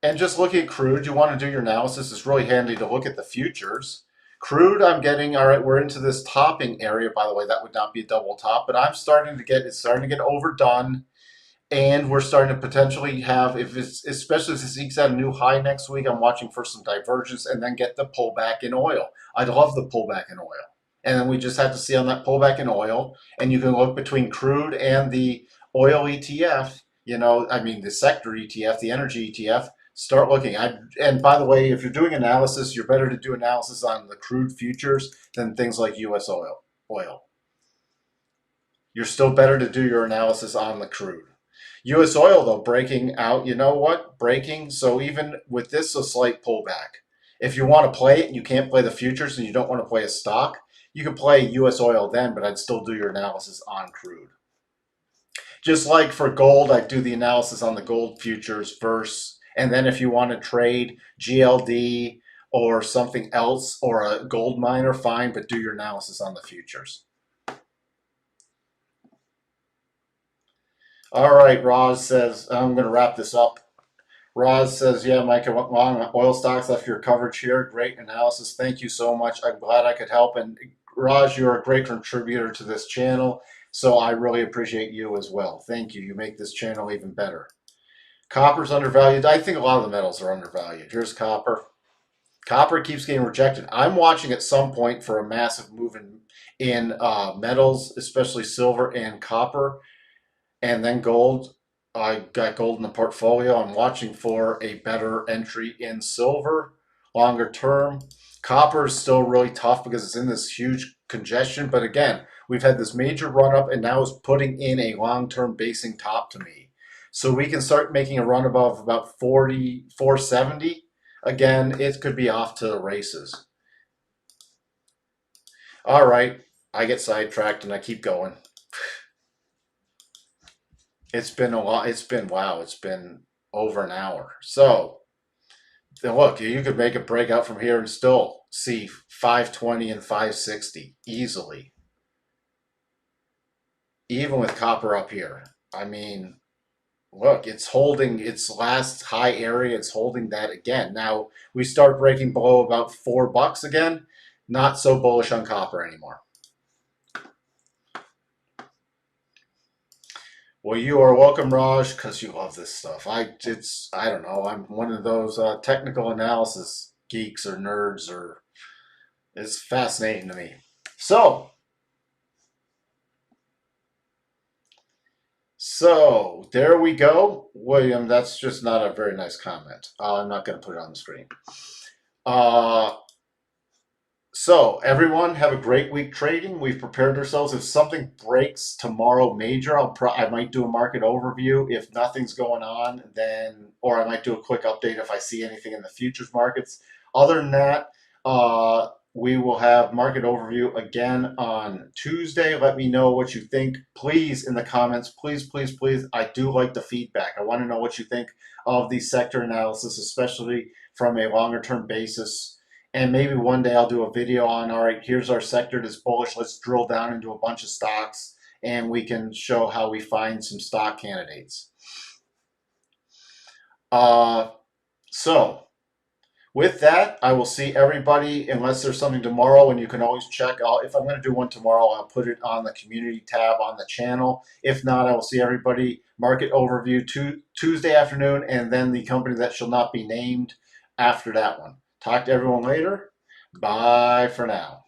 And just looking at crude, you want to do your analysis. It's really handy to look at the futures. Crude, I'm getting, all right, we're into this topping area. By the way, that would not be a double top, but it's starting to get overdone. And we're starting to potentially have, especially if it ekes out a new high next week, I'm watching for some divergence and then get the pullback in oil. I'd love the pullback in oil. And then we just have to see on that pullback in oil. And you can look between crude and the oil ETF, the sector ETF, the energy ETF, start looking. And by the way, if you're doing analysis, you're better to do analysis on the crude futures than things like US oil. You're still better to do your analysis on the crude. US oil, though, breaking out, you know what? Breaking. So even with this, a slight pullback. If you want to play it and you can't play the futures and you don't want to play a stock, you can play US oil then, but I'd still do your analysis on crude. Just like for gold, I'd do the analysis on the gold futures first. And then if you want to trade GLD or something else or a gold miner, fine, but do your analysis on the futures. All right, Roz says, I'm going to wrap this up. Roz says, yeah, Mike, I went long on oil stocks after your coverage here. Great analysis. Thank you so much. I'm glad I could help. And Roz, you're a great contributor to this channel, so I really appreciate you as well. Thank you. You make this channel even better. Copper's undervalued. I think a lot of the metals are undervalued. Here's copper. Copper keeps getting rejected. I'm watching at some point for a massive move in metals, especially silver and copper, and then gold. I got gold in the portfolio. I'm watching for a better entry in silver longer term. Copper is still really tough because it's in this huge congestion. But again, we've had this major run up and now it's putting in a long-term basing top to me. So we can start making a run above about 470. Again, it could be off to the races. All right, I get sidetracked and I keep going. It's been a lot. Wow, it's been over an hour. So look, you could make a breakout from here and still see 520 and 560 easily. Even with copper up here. I mean, look, it's holding its last high area. It's holding that again. Now we start breaking below about $4 again. Not so bullish on copper anymore. Well, you are welcome, Raj, because you love this stuff. I don't know. I'm one of those technical analysis geeks or nerds, or it's fascinating to me. So there we go, William. That's just not a very nice comment. I'm not going to put it on the screen. So everyone, have a great week trading. We've prepared ourselves. If something breaks tomorrow major, I might do a market overview. If nothing's going on, then, or I might do a quick update if I see anything in the futures markets. Other than that, we will have market overview again on Tuesday. Let me know what you think, please, in the comments. Please, please, please. I do like the feedback. I want to know what you think of the sector analysis, especially from a longer term basis. And maybe one day I'll do a video on, all right, here's our sector that's bullish. Let's drill down into a bunch of stocks and we can show how we find some stock candidates. So with that, I will see everybody unless there's something tomorrow, and you can always check. If I'm going to do one tomorrow, I'll put it on the community tab on the channel. If not, I will see everybody market overview Tuesday afternoon, and then the company that shall not be named after that one. Talk to everyone later. Bye for now.